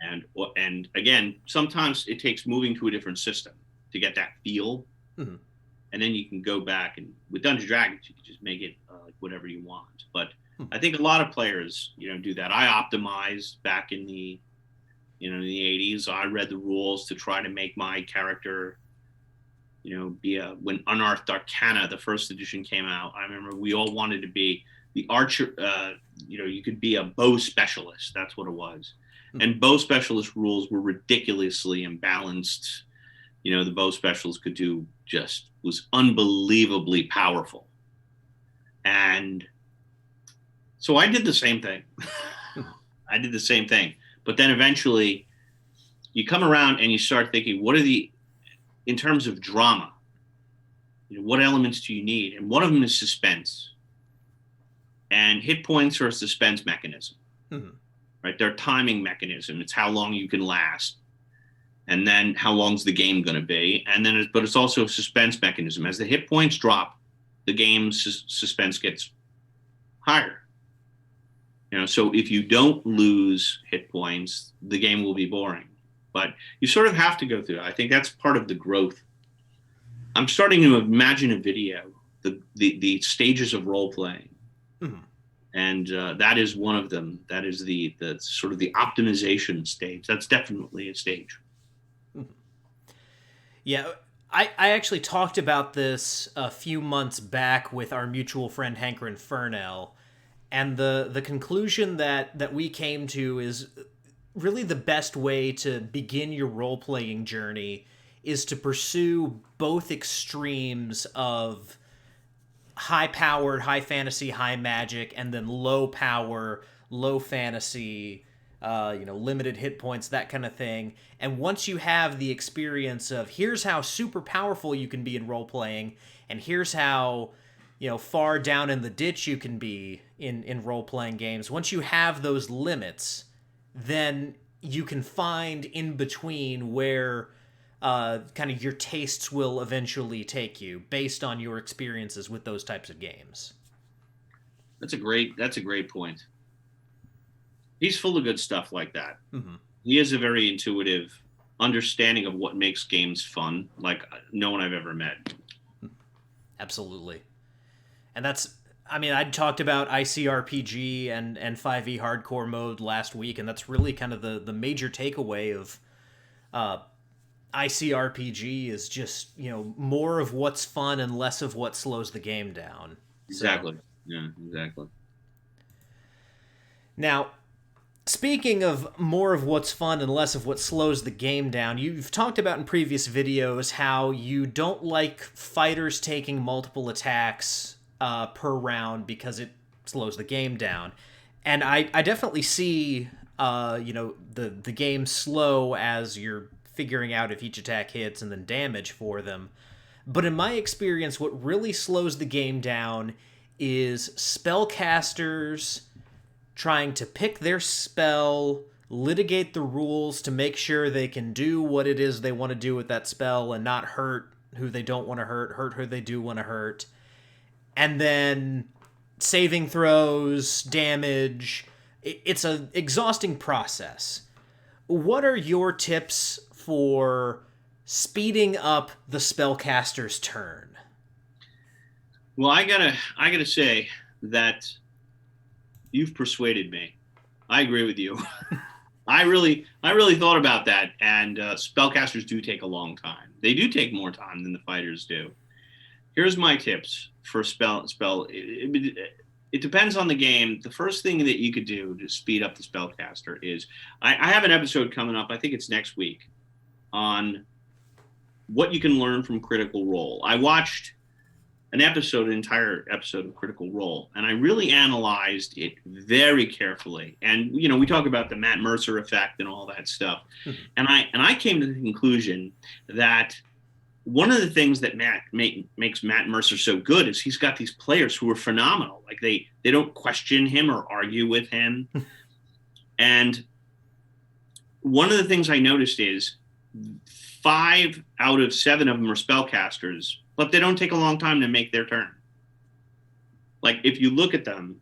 And again, sometimes it takes moving to a different system to get that feel, and then you can go back, and with Dungeons & Dragons, you can just make it like whatever you want. But I think a lot of players, you know, do that. I optimized back in the, you know, in the 80s. I read the rules to try to make my character, you know, be when Unearthed Arcana, the first edition came out, I remember we all wanted to be the archer, you know, you could be a bow specialist. That's what it was. And bow specialist rules were ridiculously imbalanced. You know, the bow specialist could do was unbelievably powerful. And so I did the same thing. But then eventually you come around and you start thinking, in terms of drama, you know, what elements do you need? And one of them is suspense. And hit points are a suspense mechanism, right? They're a timing mechanism. It's how long you can last. And then how long's the game going to be? And then, but it's also a suspense mechanism. As the hit points drop, the game's suspense gets higher. You know, so if you don't lose hit points, the game will be boring. But you sort of have to go through it. I think that's part of the growth. I'm starting to imagine a video, the stages of role playing, and that is one of them. That is the sort of the optimization stage. That's definitely a stage. Yeah, I actually talked about this a few months back with our mutual friend Hankerin Furnell, and the conclusion that we came to is really the best way to begin your role-playing journey is to pursue both extremes of high-powered, high fantasy, high magic, and then low-power, low fantasy, you know, limited hit points, that kind of thing. And once you have the experience of here's how super powerful you can be in role-playing, and here's how, you know, far down in the ditch you can be in role-playing games, once you have those limits, then you can find in between where kind of your tastes will eventually take you based on your experiences with those types of games. That's a great point. He's full of good stuff like that. He has a very intuitive understanding of what makes games fun, like no one I've ever met. Absolutely. And that's, I mean, I talked about ICRPG and 5e hardcore mode last week, and that's really kind of the major takeaway of ICRPG is just, you know, more of what's fun and less of what slows the game down. Exactly. Yeah, exactly. Now, speaking of more of what's fun and less of what slows the game down, you've talked about in previous videos how you don't like fighters taking multiple attacks per round because it slows the game down. And I definitely see, the game slow as you're figuring out if each attack hits and then damage for them. But in my experience, what really slows the game down is spellcasters trying to pick their spell, litigate the rules to make sure they can do what it is they want to do with that spell and not hurt who they don't want to hurt who they do want to hurt. And then saving throws, damage. It's an exhausting process. What are your tips for speeding up the spellcaster's turn? Well, I gotta say that you've persuaded me. I agree with you. I really thought about that, and spellcasters do take a long time. They do take more time than the fighters do. Here's my tips for spell. It depends on the game. The first thing that you could do to speed up the spellcaster is I have an episode coming up. I think it's next week on what you can learn from Critical Role. I watched an entire episode of Critical Role, and I really analyzed it very carefully. And we talk about the Matt Mercer effect and all that stuff. And I came to the conclusion that one of the things that makes Matt Mercer so good is he's got these players who are phenomenal. Like they don't question him or argue with him. And one of the things I noticed is 5 out of 7 of them are spellcasters, but they don't take a long time to make their turn. Like if you look at them,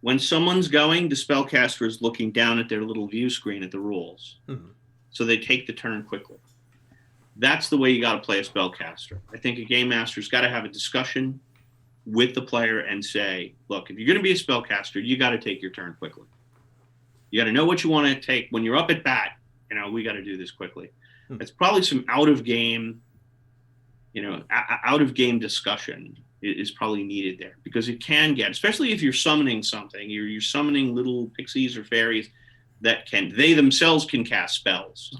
when someone's going, the spellcaster is looking down at their little view screen at the rules. Mm-hmm. So they take the turn quickly. That's the way you got to play a spellcaster. I think a game master's got to have a discussion with the player and say, look, if you're going to be a spellcaster, you got to take your turn quickly. You got to know what you want to take. When you're up at bat, we got to do this quickly. It's probably some out of game discussion is probably needed there, because it can get, especially if you're summoning something, you're summoning little pixies or fairies that they themselves can cast spells.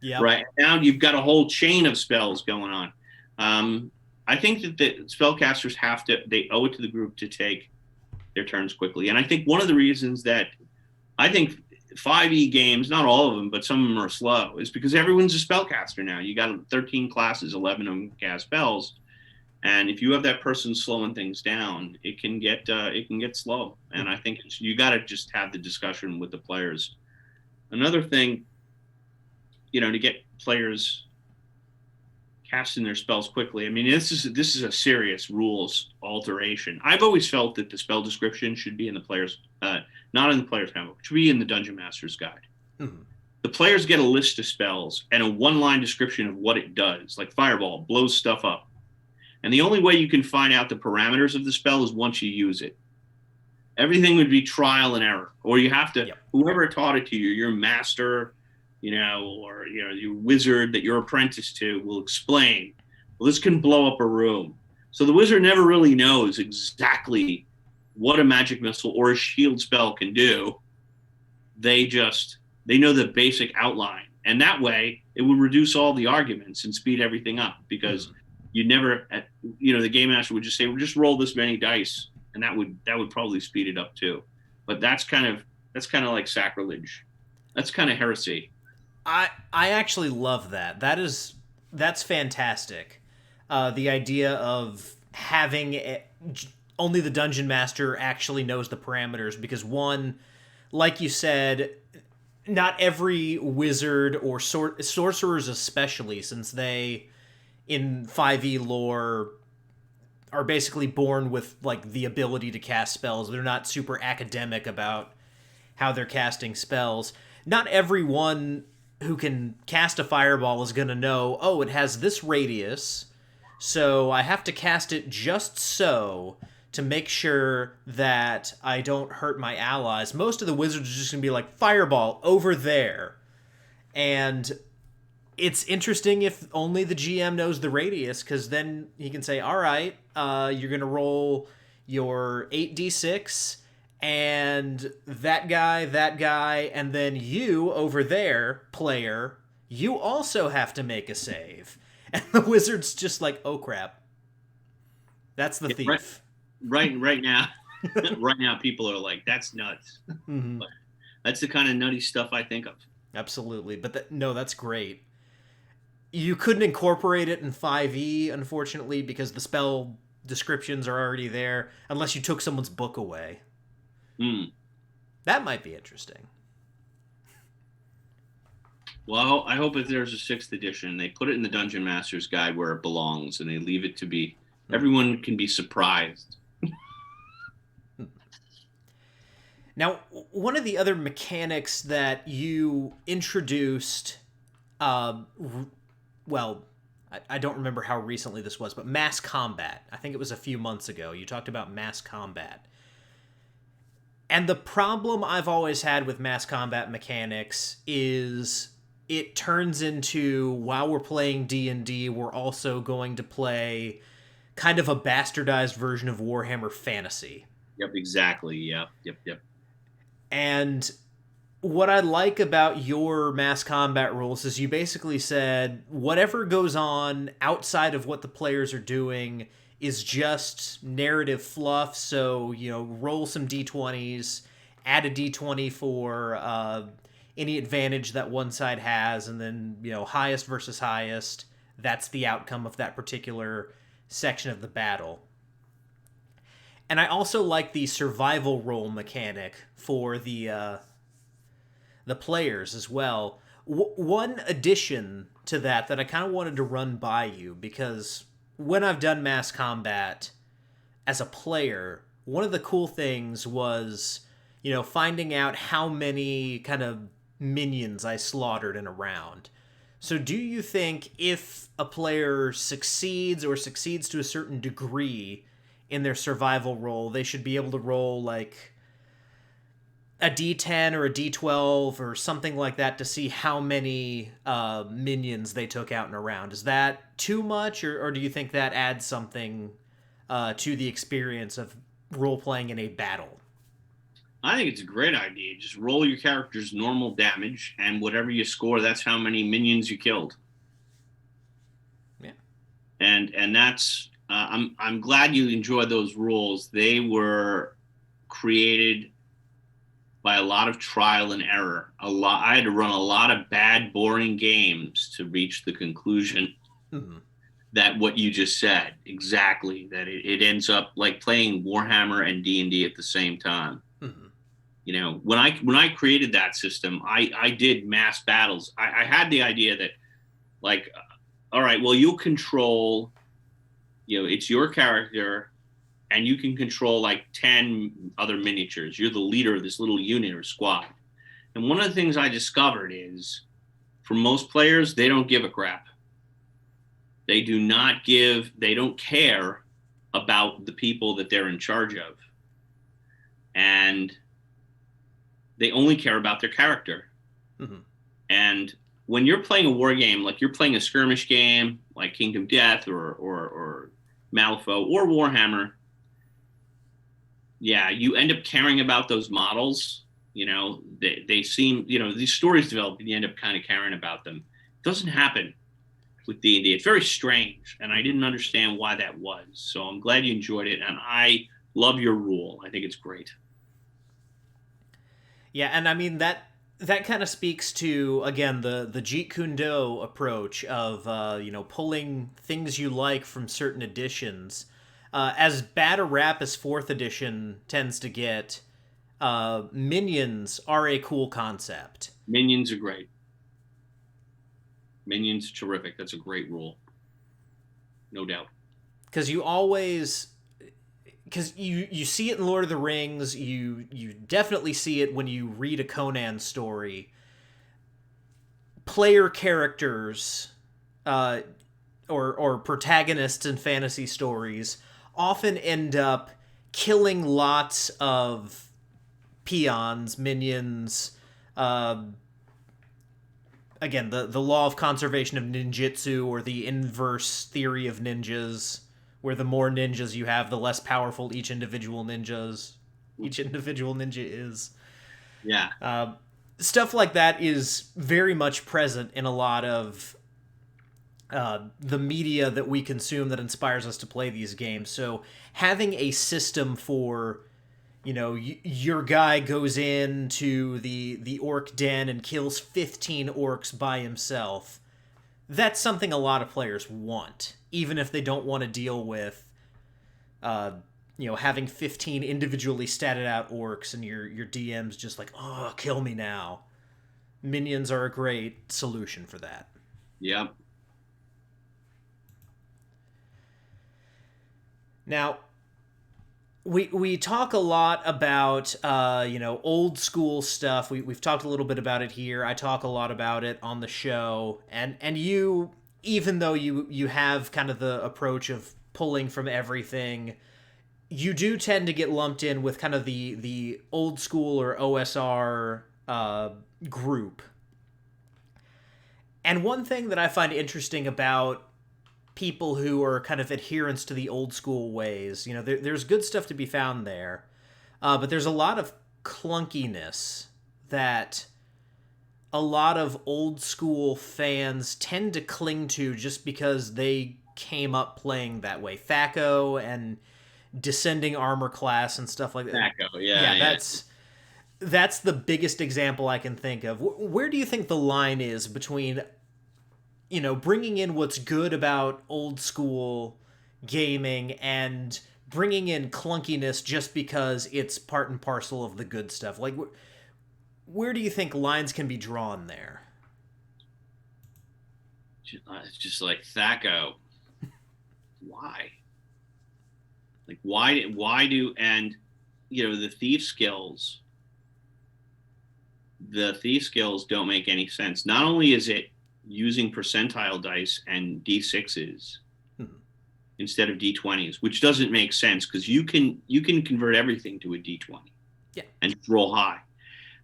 Yeah. Right. Now you've got a whole chain of spells going on. I think that the spellcasters they owe it to the group to take their turns quickly. And I think one of the reasons that I think 5e games, not all of them, but some of them are slow, is because everyone's a spellcaster now. You got 13 classes, 11 of them cast spells. And if you have that person slowing things down, it can get slow. And I think you got to just have the discussion with the players. Another thing, to get players casting their spells quickly. I mean, this is a serious rules alteration. I've always felt that the spell description should be in the players, not in the player's handbook. It should be in the Dungeon Master's Guide. Mm-hmm. The players get a list of spells and a one-line description of what it does, like Fireball, blows stuff up. And the only way you can find out the parameters of the spell is once you use it. Everything would be trial and error, or you have to, whoever taught it to you, your master, or your wizard that you're apprenticed to will explain, well, this can blow up a room. So the wizard never really knows exactly what a magic missile or a shield spell can do. They know the basic outline. And that way it would reduce all the arguments and speed everything up, because you never, the game master would just say, well, just roll this many dice. And that would probably speed it up too. But that's kind of like sacrilege. That's kind of heresy. I actually love that. That's fantastic. The idea of having only the dungeon master actually knows the parameters, because one, like you said, not every wizard or sorcerers especially, since they in 5e lore are basically born with like the ability to cast spells. They're not super academic about how they're casting spells. Not everyone who can cast a fireball is going to know, oh, it has this radius, so I have to cast it just so to make sure that I don't hurt my allies. Most of the wizards are just going to be like, fireball over there. And it's interesting if only the GM knows the radius, because then he can say, all right, you're going to roll, your 8d6, and that guy, and then you over there, player, you also have to make a save. And the wizard's just like, oh crap. That's the Yeah, thief. right now, right now, people are like, "That's nuts." Mm-hmm. But that's the kind of nutty stuff I think of. Absolutely. But no, that's great. You couldn't incorporate it in 5e, unfortunately, because the spell descriptions are already there, unless you took someone's book away. Hmm. That might be interesting. Well, I hope if there's a sixth edition, they put it in the Dungeon Master's Guide where it belongs, and they leave it to be everyone can be surprised. Now, one of the other mechanics that you introduced, uh, well, I don't remember how recently this was, but mass combat. I think it was a few months ago. You talked about mass combat. And the problem I've always had with mass combat mechanics is it turns into, while we're playing D&D, we're also going to play kind of a bastardized version of Warhammer Fantasy. Yep, exactly. Yep. And what I like about your mass combat rules is you basically said whatever goes on outside of what the players are doing is just narrative fluff. So, roll some d20s, add a d20 for any advantage that one side has, and then, highest versus highest. That's the outcome of that particular section of the battle. And I also like the survival role mechanic for the players as well. One addition to that I kind of wanted to run by you, because when I've done mass combat as a player, one of the cool things was, finding out how many kind of minions I slaughtered in a round. So do you think if a player succeeds to a certain degree in their survival roll, they should be able to roll like a d10 or a d12 or something like that to see how many minions they took out in a round? Is that too much, or do you think that adds something to the experience of role-playing in a battle? I think it's a great idea. Just roll your character's normal damage, and whatever you score, that's how many minions you killed. Yeah. And that's I'm glad you enjoyed those rules. They were created by a lot of trial and error. I had to run a lot of bad, boring games to reach the conclusion Mm-hmm. that what you just said exactly, that it ends up like playing Warhammer and D&D at the same time. Mm-hmm. When I created that system, I did mass battles. I had the idea that, like, all right, well, you'll control, it's your character, and you can control like 10 other miniatures. You're the leader of this little unit or squad. And one of the things I discovered is, for most players, they don't give a crap. They don't care about the people that they're in charge of. And they only care about their character. Mm-hmm. And when you're playing a war game, like you're playing a skirmish game, like Kingdom Death or Malifaux or Warhammer, yeah, you end up caring about those models. They seem, these stories develop and you end up kind of caring about them. It doesn't happen with D&D. It's very strange, and I didn't understand why that was. So I'm glad you enjoyed it, and I love your rule. I think it's great. Yeah, and I mean that kind of speaks to, again, the Jeet Kune Do approach of pulling things you like from certain editions. As bad a rap as fourth edition tends to get, minions are a cool concept. Minions are great. Minions terrific. That's a great rule, no doubt. Because you see it in Lord of the Rings, you definitely see it when you read a Conan story. Player characters, or protagonists in fantasy stories often end up killing lots of peons, minions. Again, the law of conservation of ninjutsu, or the inverse theory of ninjas, where the more ninjas you have, the less powerful each individual ninja is. Yeah. Stuff like that is very much present in a lot of the media that we consume that inspires us to play these games. So having a system for, your guy goes into the orc den and kills 15 orcs by himself. That's something a lot of players want, even if they don't want to deal with, having 15 individually statted out orcs and your DM's just like, oh, kill me now. Minions are a great solution for that. Yep. Now, we talk a lot about old school stuff. We've talked a little bit about it here. I talk a lot about it on the show, and you, even though you have kind of the approach of pulling from everything, you do tend to get lumped in with kind of the old school or OSR group. And one thing that I find interesting about people who are kind of adherents to the old school ways, there's good stuff to be found there, but there's a lot of clunkiness that a lot of old school fans tend to cling to just because they came up playing that way. THAC0 and descending armor class and stuff like that. THAC0, yeah. That's the biggest example I can think of. Where do you think the line is between, bringing in what's good about old school gaming and bringing in clunkiness just because it's part and parcel of the good stuff? Like, where do you think lines can be drawn there? It's just like THAC0. Why? Like, why do, and, the thief skills don't make any sense. Not only is it using percentile dice and D6s instead of D20s, which doesn't make sense because you can convert everything to a D20 and roll high.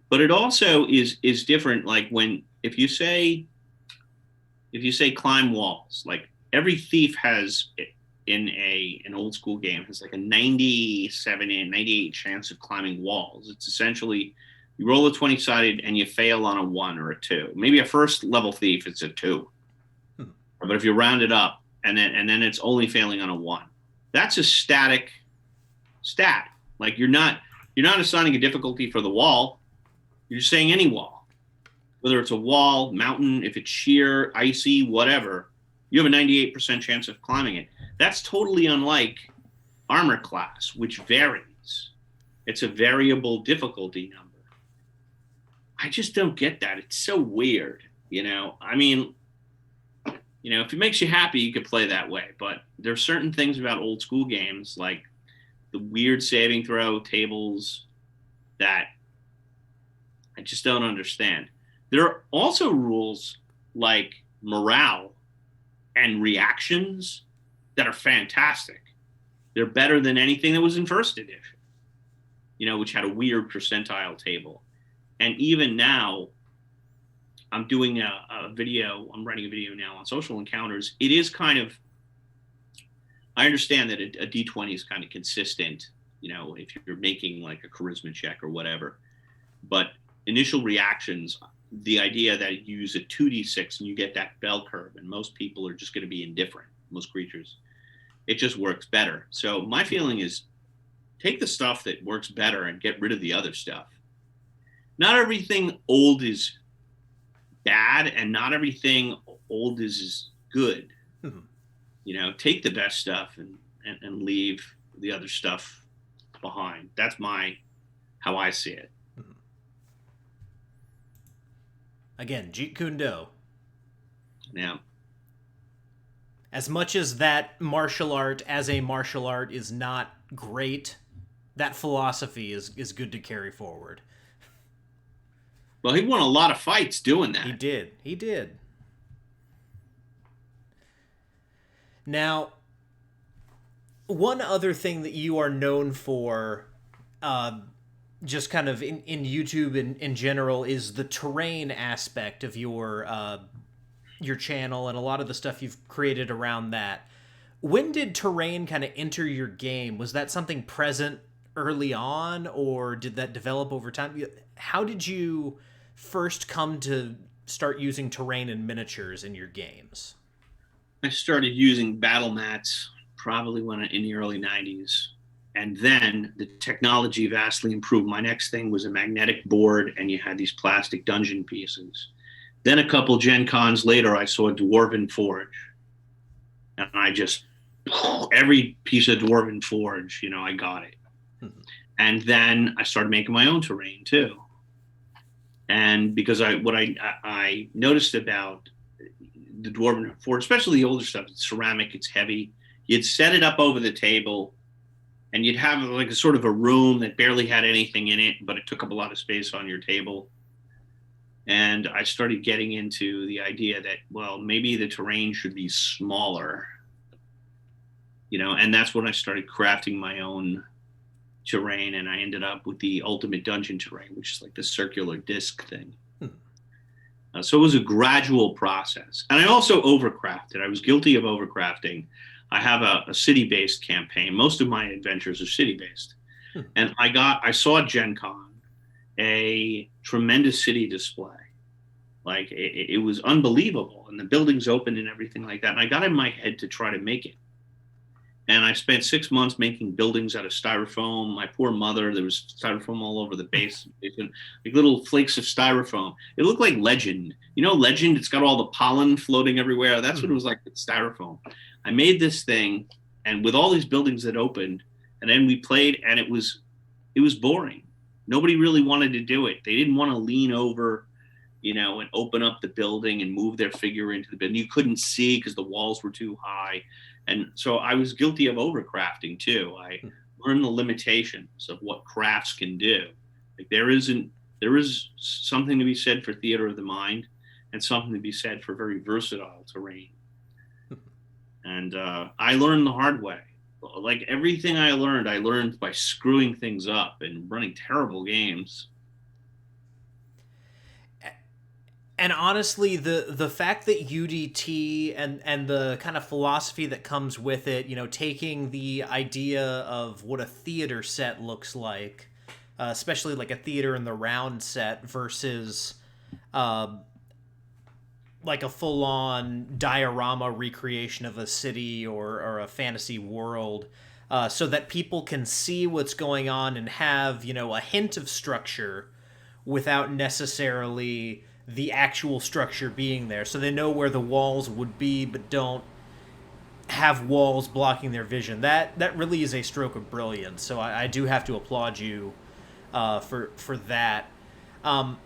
But it also is different. Like if you say climb walls, like every thief has in an old school game has like a 97 and 98 chance of climbing walls. It's essentially you roll a 20-sided and you fail on a 1 or a 2. Maybe a first level thief, it's a 2. But if you round it up and then it's only failing on a 1, that's a static stat. Like you're not assigning a difficulty for the wall. You're just saying any wall, whether it's a wall, mountain, if it's sheer, icy, whatever. You have a 98% chance of climbing it. That's totally unlike armor class, which varies. It's a variable difficulty number. I just don't get that. It's so weird, I mean, if it makes you happy, you could play that way. But there's certain things about old school games, like the weird saving throw tables, that I just don't understand. There are also rules like morale and reactions that are fantastic. They're better than anything that was in first edition, which had a weird percentile table. And even now, I'm doing a video, I'm writing a video now on social encounters. It is kind of, I understand that a D20 is kind of consistent, if you're making like a charisma check or whatever. But initial reactions, the idea that you use a 2d6 and you get that bell curve, and most people are just going to be indifferent, most creatures, it just works better. So my feeling is take the stuff that works better and get rid of the other stuff. Not everything old is bad, and not everything old is good. Take the best stuff and leave the other stuff behind. That's how I see it. Again, Jeet Kune Do. Yeah. As much as that martial art as a martial art is not great, that philosophy is good to carry forward. Well, he won a lot of fights doing that. He did. Now, one other thing that you are known for, just kind of in YouTube in general, is the terrain aspect of your channel and a lot of the stuff you've created around that. When did terrain kind of enter your game? Was that something present early on, or did that develop over time? How did you first come to start using terrain and miniatures in your games? I started using battle mats probably when in the early 90s. And then the technology vastly improved. My next thing was a magnetic board, and you had these plastic dungeon pieces. Then a couple Gen Cons later, I saw a Dwarven Forge. And I just, every piece of Dwarven Forge, I got it. Mhm. And then I started making my own terrain too. And because I noticed about the Dwarven Forge, especially the older stuff, it's ceramic, it's heavy. You'd set it up over the table, and you'd have like a sort of a room that barely had anything in it, but it took up a lot of space on your table. And I started getting into the idea that, well, maybe the terrain should be smaller, and that's when I started crafting my own terrain, and I ended up with the ultimate dungeon terrain, which is like the circular disc thing. Hmm. So it was a gradual process. And I also overcrafted. I was guilty of overcrafting. I have a city-based campaign. Most of my adventures are city-based. Hmm. And I saw at Gen Con a tremendous city display. Like it was unbelievable. And the buildings opened and everything like that. And I got in my head to try to make it. And I spent 6 months making buildings out of styrofoam. My poor mother, there was styrofoam all over the base, like little flakes of styrofoam. It looked like Legend. Legend, it's got all the pollen floating everywhere. That's what it was like with styrofoam. I made this thing, and with all these buildings that opened, and then we played, and it was boring. Nobody really wanted to do it. They didn't want to lean over, and open up the building and move their figure into the building. You couldn't see because the walls were too high. And so I was guilty of overcrafting too. I learned the limitations of what crafts can do. Like there is something to be said for theater of the mind, and something to be said for very versatile terrain. And I learned the hard way. Like everything I learned by screwing things up and running terrible games. And honestly, the fact that UDT and the kind of philosophy that comes with it, taking the idea of what a theater set looks like, especially like a theater in the round set versus like a full-on diorama recreation of a city or a fantasy world, so that people can see what's going on and have, a hint of structure without necessarily the actual structure being there. So they know where the walls would be, but don't have walls blocking their vision. That really is a stroke of brilliance. So I do have to applaud you for that. And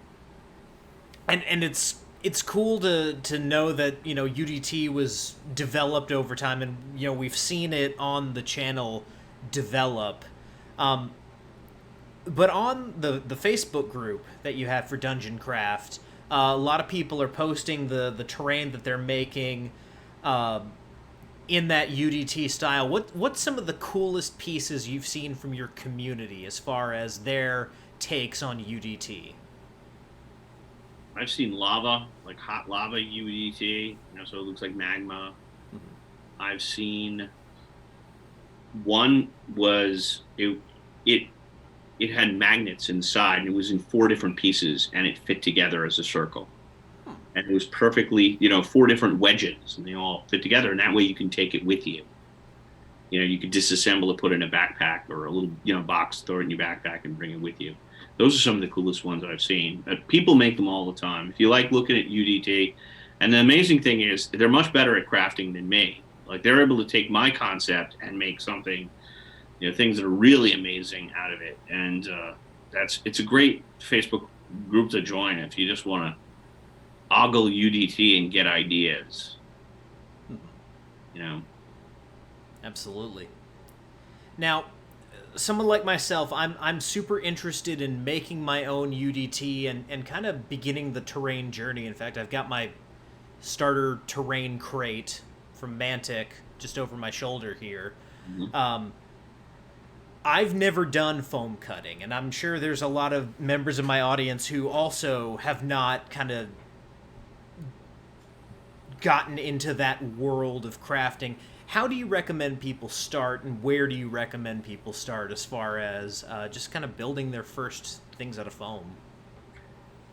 it's cool to know that UDT was developed over time, and we've seen it on the channel develop. But on the Facebook group that you have for Dungeon Craft, a lot of people are posting the terrain that they're making in that UDT style. What's some of the coolest pieces you've seen from your community as far as their takes on UDT? I've seen lava, like hot lava UDT, so it looks like magma. Mm-hmm. I've seen one was it had magnets inside, and it was in 4 different pieces, and it fit together as a circle. And it was perfectly, 4 different wedges, and they all fit together, and that way you can take it with you. You could disassemble it, put it in a backpack or a little, box, throw it in your backpack and bring it with you. Those are some of the coolest ones I've seen. People make them all the time. If you like looking at UDT, and the amazing thing is they're much better at crafting than me. Like they're able to take my concept and make something, things that are really amazing out of it. And it's a great Facebook group to join if you just want to ogle UDT and get ideas. Absolutely. Now, someone like myself, I'm super interested in making my own UDT and kind of beginning the terrain journey. In fact, I've got my starter terrain crate from Mantic just over my shoulder here. Mm-hmm. I've never done foam cutting, and I'm sure there's a lot of members of my audience who also have not kind of gotten into that world of crafting, how do you recommend people start, and where do you recommend people start as far as just kind of building their first things out of foam?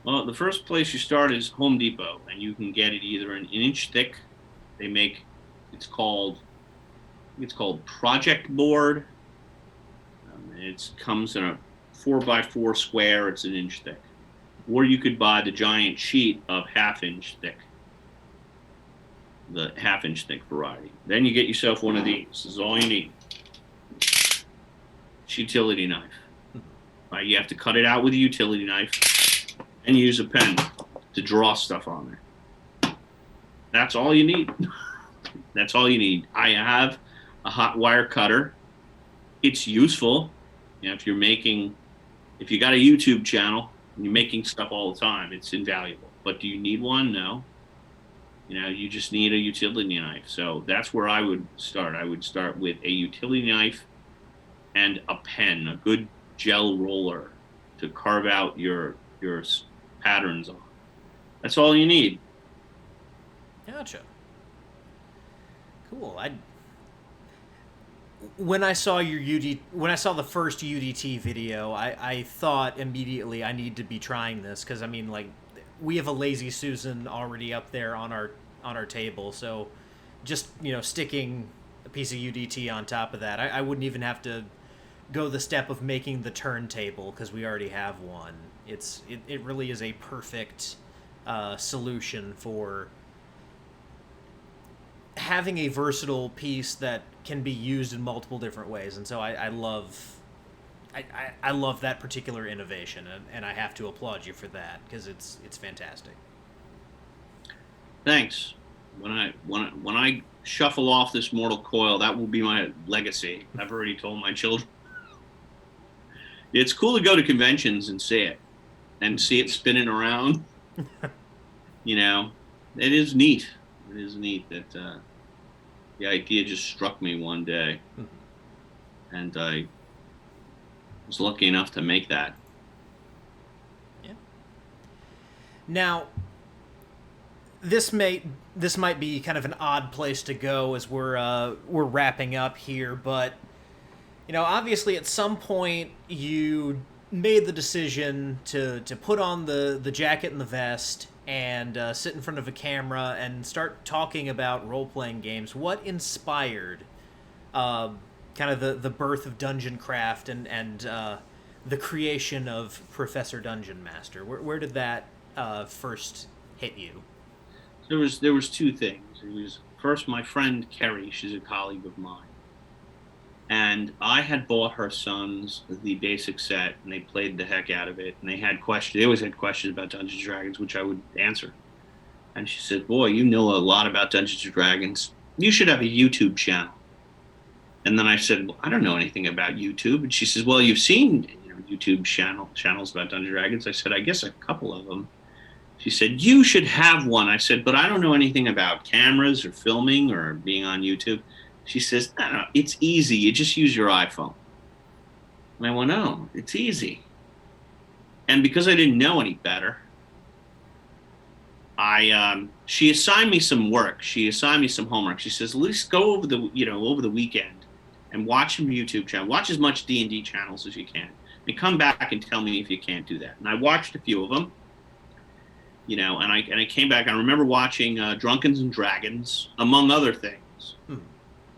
Well, the first place you start is Home Depot, and you can get it either an inch thick. They make it's called it's called Project Board. It comes in a 4x4 square. It's an inch thick, or you could buy the giant sheet of half-inch thick, the half-inch thick variety. Then you get yourself one of these. This is all you need. It's a utility knife. You have to cut it out with a utility knife and use a pen to draw stuff on there. That's all you need. That's all you need. I have a hot wire cutter. It's useful. You know, if you got a YouTube channel and you're making stuff all the time, it's invaluable. But do you need one? No. You know, you just need a utility knife. So that's where I would start. I would start with a utility knife and a pen, a good gel roller to carve out your patterns on. That's all you need. Gotcha. Cool. When I saw the first UDT video, I thought immediately I need to be trying this, because I mean, like, we have a Lazy Susan already up there on our table, so just, you know, sticking a piece of UDT on top of that, I wouldn't even have to go the step of making the turntable, because we already have one. It really is a perfect solution for having a versatile piece that can be used in multiple different ways, and so I love that particular innovation, and I have to applaud you for that, because it's fantastic. Thanks. When I shuffle off this mortal coil, that will be my legacy. I've already told my children. It's cool to go to conventions and see it spinning around. You know, it is neat. It is neat that the idea just struck me one day, and I was lucky enough to make that. Yeah. Now, this might be kind of an odd place to go as we're wrapping up here, but you know, obviously at some point you made the decision to put on the jacket and the vest and sit in front of a camera and start talking about role-playing games. What inspired kind of the birth of Dungeon Craft and the creation of Professor Dungeon Master? Where did that first hit you? There was two things. It was first my friend Kerry. She's a colleague of mine, and I had bought her sons the basic set, and they played the heck out of it. And they had questions. They always had questions about Dungeons and Dragons, which I would answer. And she said, "Boy, you know a lot about Dungeons and Dragons. You should have a YouTube channel." And then I said, "Well, I don't know anything about YouTube." And she says, "Well, you've seen, you know, YouTube channels about Dungeons and Dragons." I said, "I guess a couple of them." She said, "You should have one." I said, "But I don't know anything about cameras or filming or being on YouTube." She says, "No, it's easy. You just use your iPhone." And I went, "Oh, it's easy." And because I didn't know any better, she assigned me some work. She assigned me some homework. She says, "At least go over the weekend and watch some YouTube channel. Watch as much D&D channels as you can, and come back and tell me if you can't do that." And I watched a few of them, you know, and I came back. I remember watching Drunkards and Dragons, among other things.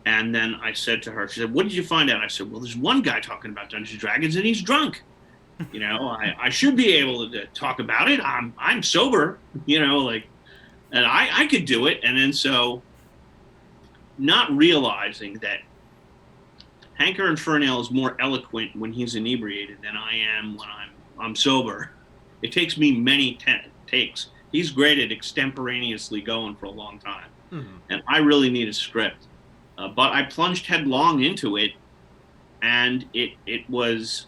And then I said to her, she said, "What did you find out?" I said, "Well, there's one guy talking about Dungeons and Dragons, and he's drunk. You know, I should be able to talk about it. I'm sober, you know, like, and I could do it." And then so, not realizing that Hanker Infernal is more eloquent when he's inebriated than I am when I'm sober. It takes me many takes. He's great at extemporaneously going for a long time, and I really need a script. But I plunged headlong into it, and it was,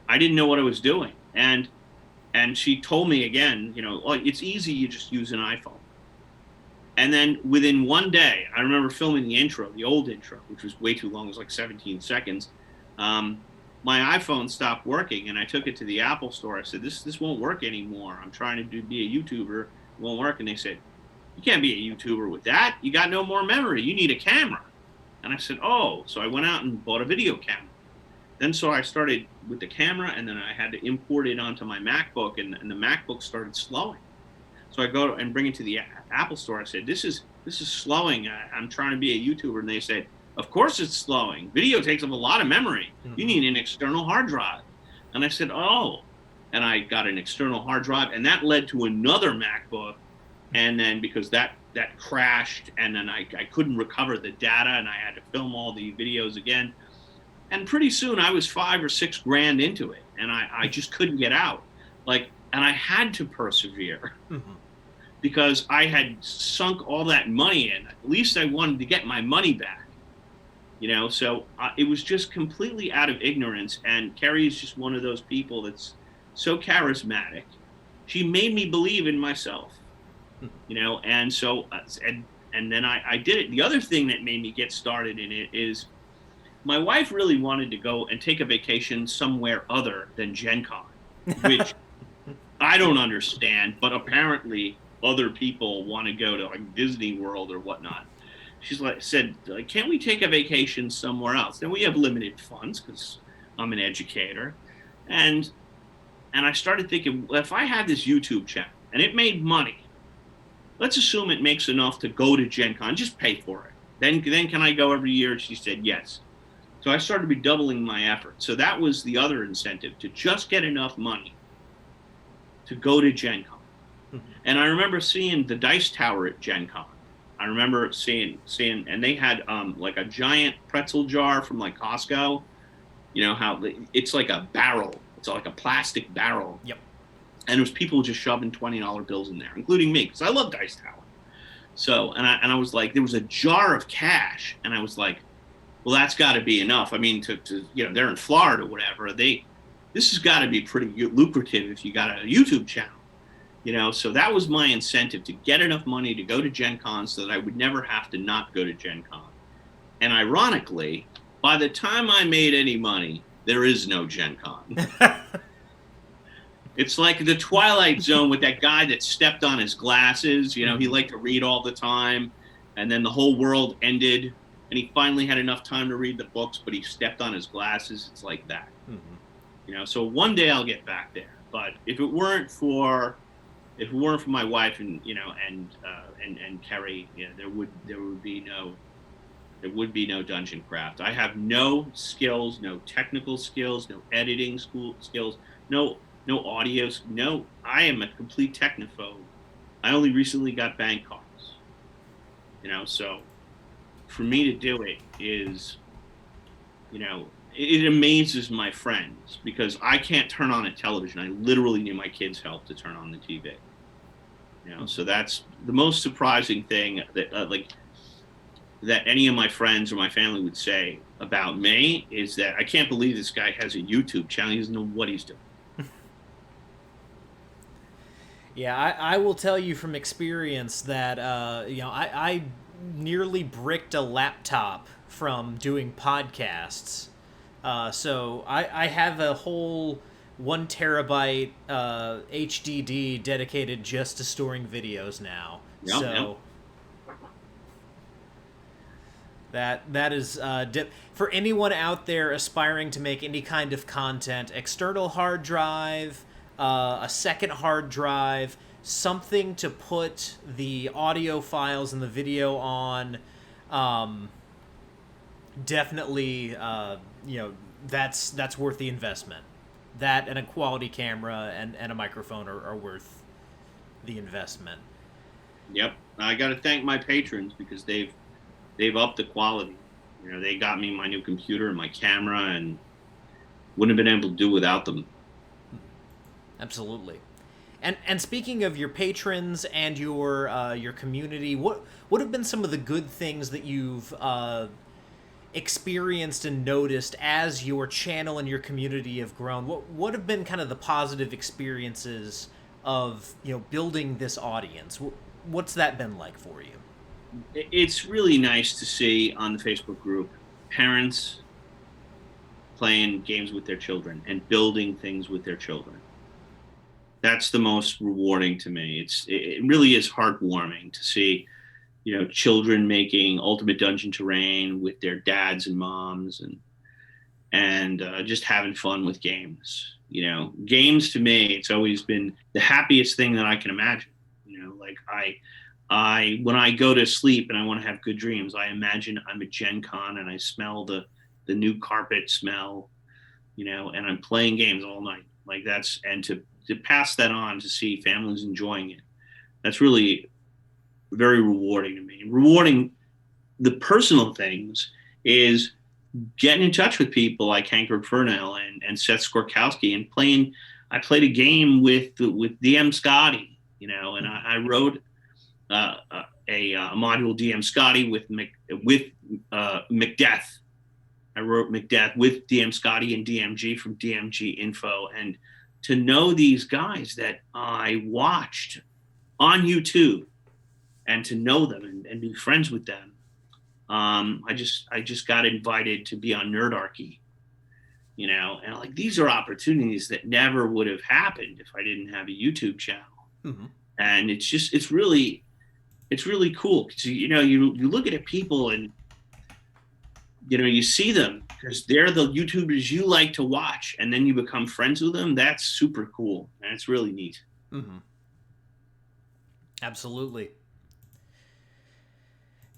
I didn't know what I was doing. And she told me again, you know, "Oh, it's easy. You just use an iPhone." And then within one day, I remember filming the intro, the old intro, which was way too long. It was like 17 seconds. My iPhone stopped working, and I took it to the Apple store. I said, this won't work anymore. I'm trying to be a YouTuber. It won't work." And they said, You can't be a YouTuber with that. You got no more memory. You need a camera. And I said, oh. So I went out and bought a video camera. Then so I started with the camera, and then I had to import it onto my MacBook, and the MacBook started slowing. So I go and bring it to the Apple store. I said, this is slowing. I'm trying to be a YouTuber. And they said, of course it's slowing. Video takes up a lot of memory. You need an external hard drive. And I said, oh. And I got an external hard drive, and that led to another MacBook. And then because that crashed, and then I couldn't recover the data, and I had to film all the videos again. And pretty soon I was $5 or $6 grand into it, and I just couldn't get out. And I had to persevere because I had sunk all that money in. At least I wanted to get my money back, So it was just completely out of ignorance. And Carrie is just one of those people that's so charismatic. She made me believe in myself, And so, and then I did it. The other thing that made me get started in it is, my wife really wanted to go and take a vacation somewhere other than Gen Con, which I don't understand, but apparently other people want to go to like Disney World or whatnot. She's said, can't we take a vacation somewhere else? Now we have limited funds because I'm an educator. And I started thinking, well, if I had this YouTube channel and it made money, let's assume it makes enough to go to Gen Con, just pay for it. Then can I go every year? She said, yes. So I started redoubling my effort. So that was the other incentive, to just get enough money to go to Gen Con. And I remember seeing the Dice Tower at Gen Con. I remember seeing, and they had like a giant pretzel jar from like Costco. How it's like a barrel. It's like a plastic barrel. Yep. And it was people just shoving $20 bills in there, including me, because I love Dice Tower. So, and I was like, there was a jar of cash, and I was like, well, that's got to be enough. I mean, to they're in Florida or whatever. This has got to be pretty lucrative if you got a YouTube channel, So that was my incentive, to get enough money to go to Gen Con so that I would never have to not go to Gen Con. And ironically, by the time I made any money, there is no Gen Con. It's like the Twilight Zone with that guy that stepped on his glasses. He liked to read all the time, and then the whole world ended. And he finally had enough time to read the books, but he stepped on his glasses. It's like that, So one day I'll get back there. But if it weren't for my wife and and Kerry, there would be no Dungeon Craft. I have no skills, no technical skills, no editing skills, no audios. No, I am a complete technophobe. I only recently got bank cards, so. For me to do it is, it amazes my friends, because I can't turn on a television. I literally need my kids' help to turn on the TV. So that's the most surprising thing that that any of my friends or my family would say about me, is that I can't believe this guy has a YouTube channel. He doesn't know what he's doing. Yeah, I will tell you from experience that I nearly bricked a laptop from doing podcasts. So I have a whole 1 terabyte HDD dedicated just to storing videos now. Yep. That is for anyone out there aspiring to make any kind of content, external hard drive, a second hard drive, something to put the audio files and the video on, definitely, that's worth the investment. That and a quality camera and a microphone are worth the investment. Yep. I got to thank my patrons, because they've upped the quality. They got me my new computer and my camera, and wouldn't have been able to do without them. Absolutely. And speaking of your patrons and your community, what have been some of the good things that you've experienced and noticed as your channel and your community have grown? What have been kind of the positive experiences of building this audience? What's that been like for you? It's really nice to see on the Facebook group parents playing games with their children and building things with their children. That's the most rewarding to me. It really is heartwarming to see, children making Ultimate Dungeon terrain with their dads and moms, and just having fun with games. Games to me, it's always been the happiest thing that I can imagine. Like I when I go to sleep and I want to have good dreams, I imagine I'm at Gen Con and I smell the new carpet smell, and I'm playing games all night. Like that's and to pass that on to see families enjoying it. That's really very rewarding to me. Rewarding the personal things is getting in touch with people like Hank Furnell and Seth Skorkowski and playing. I played a game with DM Scotty, and I wrote a module DM Scotty with McDeath. I wrote McDeath with DM Scotty and DMG from DMG Info, and to know these guys that I watched on YouTube and to know them and be friends with them. I just got invited to be on Nerdarchy, and like these are opportunities that never would have happened if I didn't have a YouTube channel. Mm-hmm. And it's really cool because you look at people and you see them because they're the YouTubers you like to watch, and then you become friends with them. That's super cool, and it's really neat. Mm-hmm. Absolutely.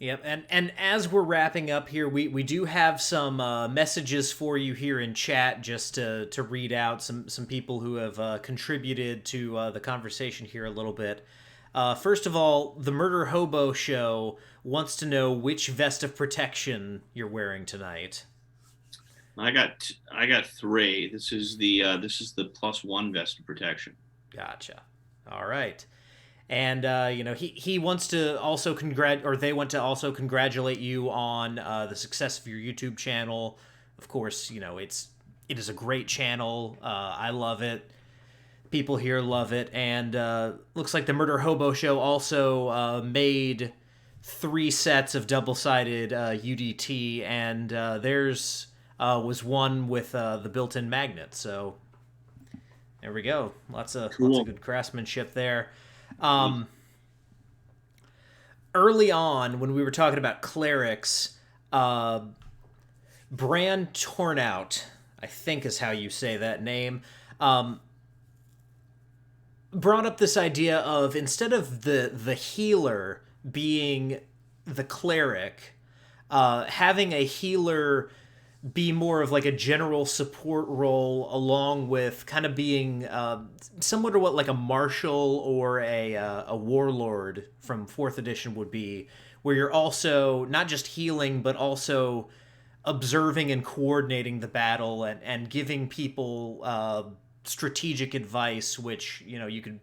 Yep, and as we're wrapping up here, we do have some messages for you here in chat just to read out some people who have contributed to the conversation here a little bit. First of all, the Murder Hobo Show wants to know which vest of protection you're wearing tonight. I got three. This is the +1 vest of protection. Gotcha. All right. And he wants to also they want to also congratulate you on the success of your YouTube channel. Of course, it is a great channel. I love it. People here love it, and looks like the Murder Hobo Show also made 3 sets of double-sided UDT, and theirs was one with the built-in magnet. So there we go. Lots of good craftsmanship there. Early on, when we were talking about clerics, Bran Tornout, I think is how you say that name, brought up this idea of instead of the healer being the cleric, having a healer be more of like a general support role, along with kind of being similar to what like a marshal or a warlord from 4th edition would be, where you're also not just healing but also observing and coordinating the battle and giving people strategic advice, which you could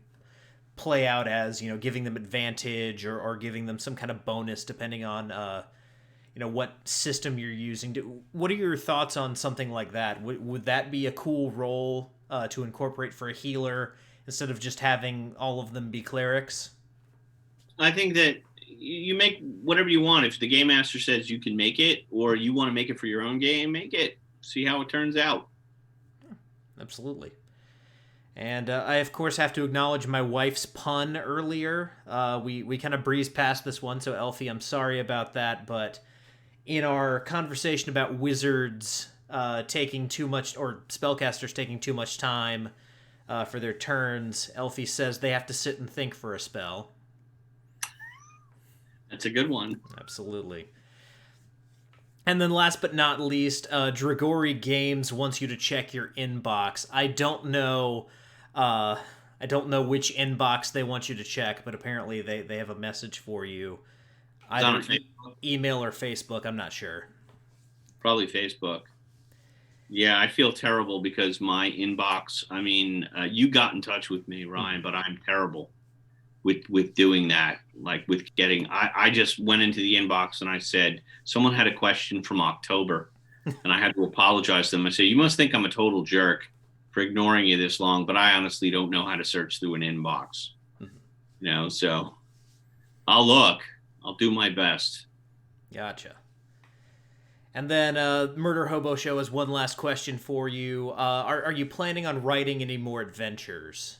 play out as giving them advantage or giving them some kind of bonus depending on what system you're using. What are your thoughts on something like that? Would that be a cool role to incorporate for a healer instead of just having all of them be clerics? I think that you make whatever you want. If the game master says you can make it, or you want to make it for your own game, make it. See how it turns out. Absolutely. And I, of course, have to acknowledge my wife's pun earlier. We kind of breezed past this one, so Elfie, I'm sorry about that, but in our conversation about wizards taking too much, or spellcasters taking too much time for their turns, Elfie says they have to sit and think for a spell. That's a good one. Absolutely. And then last but not least, Dragori Games wants you to check your inbox. I don't know which inbox they want you to check, but apparently they have a message for you. Either email or Facebook, I'm not sure. Probably Facebook. Yeah, I feel terrible because my inbox, you got in touch with me, Ryan, but I'm terrible with doing that. Like with getting, I just went into the inbox and I said, someone had a question from October and I had to apologize to them. I said, you must think I'm a total jerk for ignoring you this long, but I honestly don't know how to search through an inbox. So I'll look. I'll do my best. Gotcha. And then Murder Hobo Show has one last question for you. Are you planning on writing any more adventures?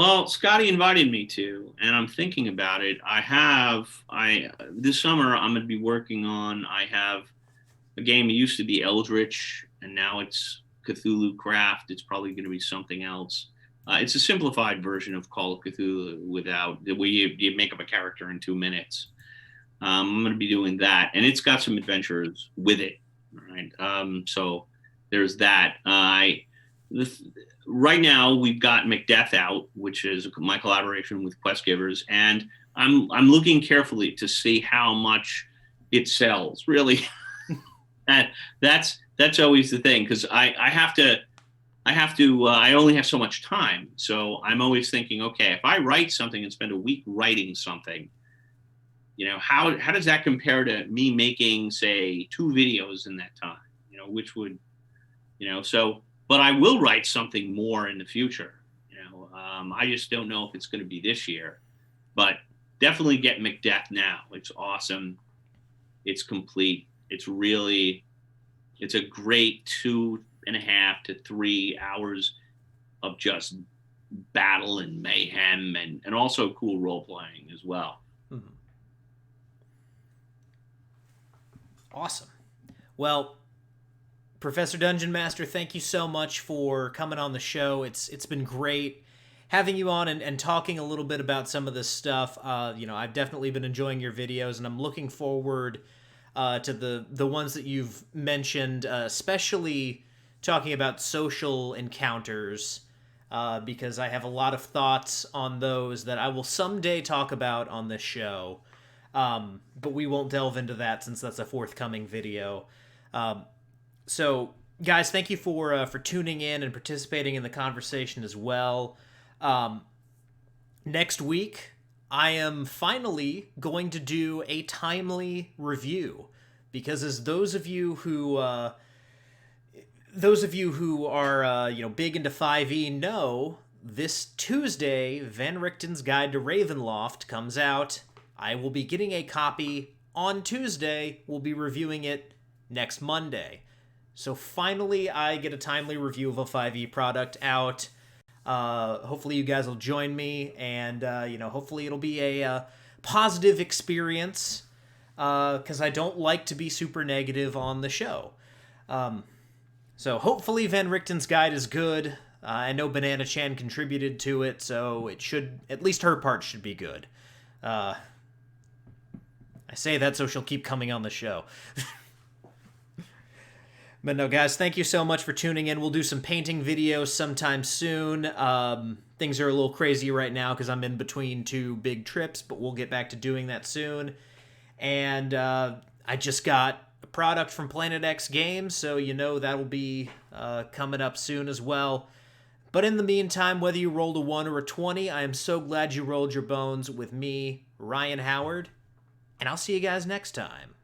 Well, Scotty invited me to, and I'm thinking about it. I this summer I'm going to be working on. I have a game that used to be Eldritch, and now it's Cthulhu Craft. It's probably going to be something else. It's a simplified version of Call of Cthulhu without the way you make up a character in 2 minutes. I'm going to be doing that, and it's got some adventures with it. All right, so there's that. This, right now we've got Macbeth out, which is my collaboration with Quest Givers, and I'm looking carefully to see how much it sells. Really, and that's always the thing because I only have so much time, so I'm always thinking, okay, if I write something and spend a week writing something, how does that compare to me making, say, 2 videos in that time? Which would, so, but I will write something more in the future. I just don't know if it's going to be this year, but definitely get Macbeth now. It's awesome. It's complete. It's a great 2.5 to 3 hours of just battle and mayhem and also cool role playing as well. Mm-hmm. Awesome. Well, Professor Dungeon Master, thank you so much for coming on the show. It's been great having you on and talking a little bit about some of this stuff. I've definitely been enjoying your videos, and I'm looking forward to the ones that you've mentioned, especially talking about social encounters, because I have a lot of thoughts on those that I will someday talk about on this show. But we won't delve into that since that's a forthcoming video. So, guys, thank you for tuning in and participating in the conversation as well. Next week, I am finally going to do a timely review because, as those of you who are big into 5e know, this Tuesday, Van Richten's Guide to Ravenloft comes out. I will be getting a copy on Tuesday. We'll be reviewing it next Monday. So finally, I get a timely review of a 5e product out. Hopefully you guys will join me, and hopefully it'll be a positive experience, because I don't like to be super negative on the show. So hopefully Van Richten's Guide is good. I know Banana Chan contributed to it, so it should, at least her part should be good. I say that so she'll keep coming on the show. But no, guys, thank you so much for tuning in. We'll do some painting videos sometime soon. Things are a little crazy right now because I'm in between 2 big trips, but we'll get back to doing that soon. And I just got a product from Planet X Games, so that'll be coming up soon as well. But in the meantime, whether you rolled a 1 or a 20, I am so glad you rolled your bones with me, Ryan Howard, and I'll see you guys next time.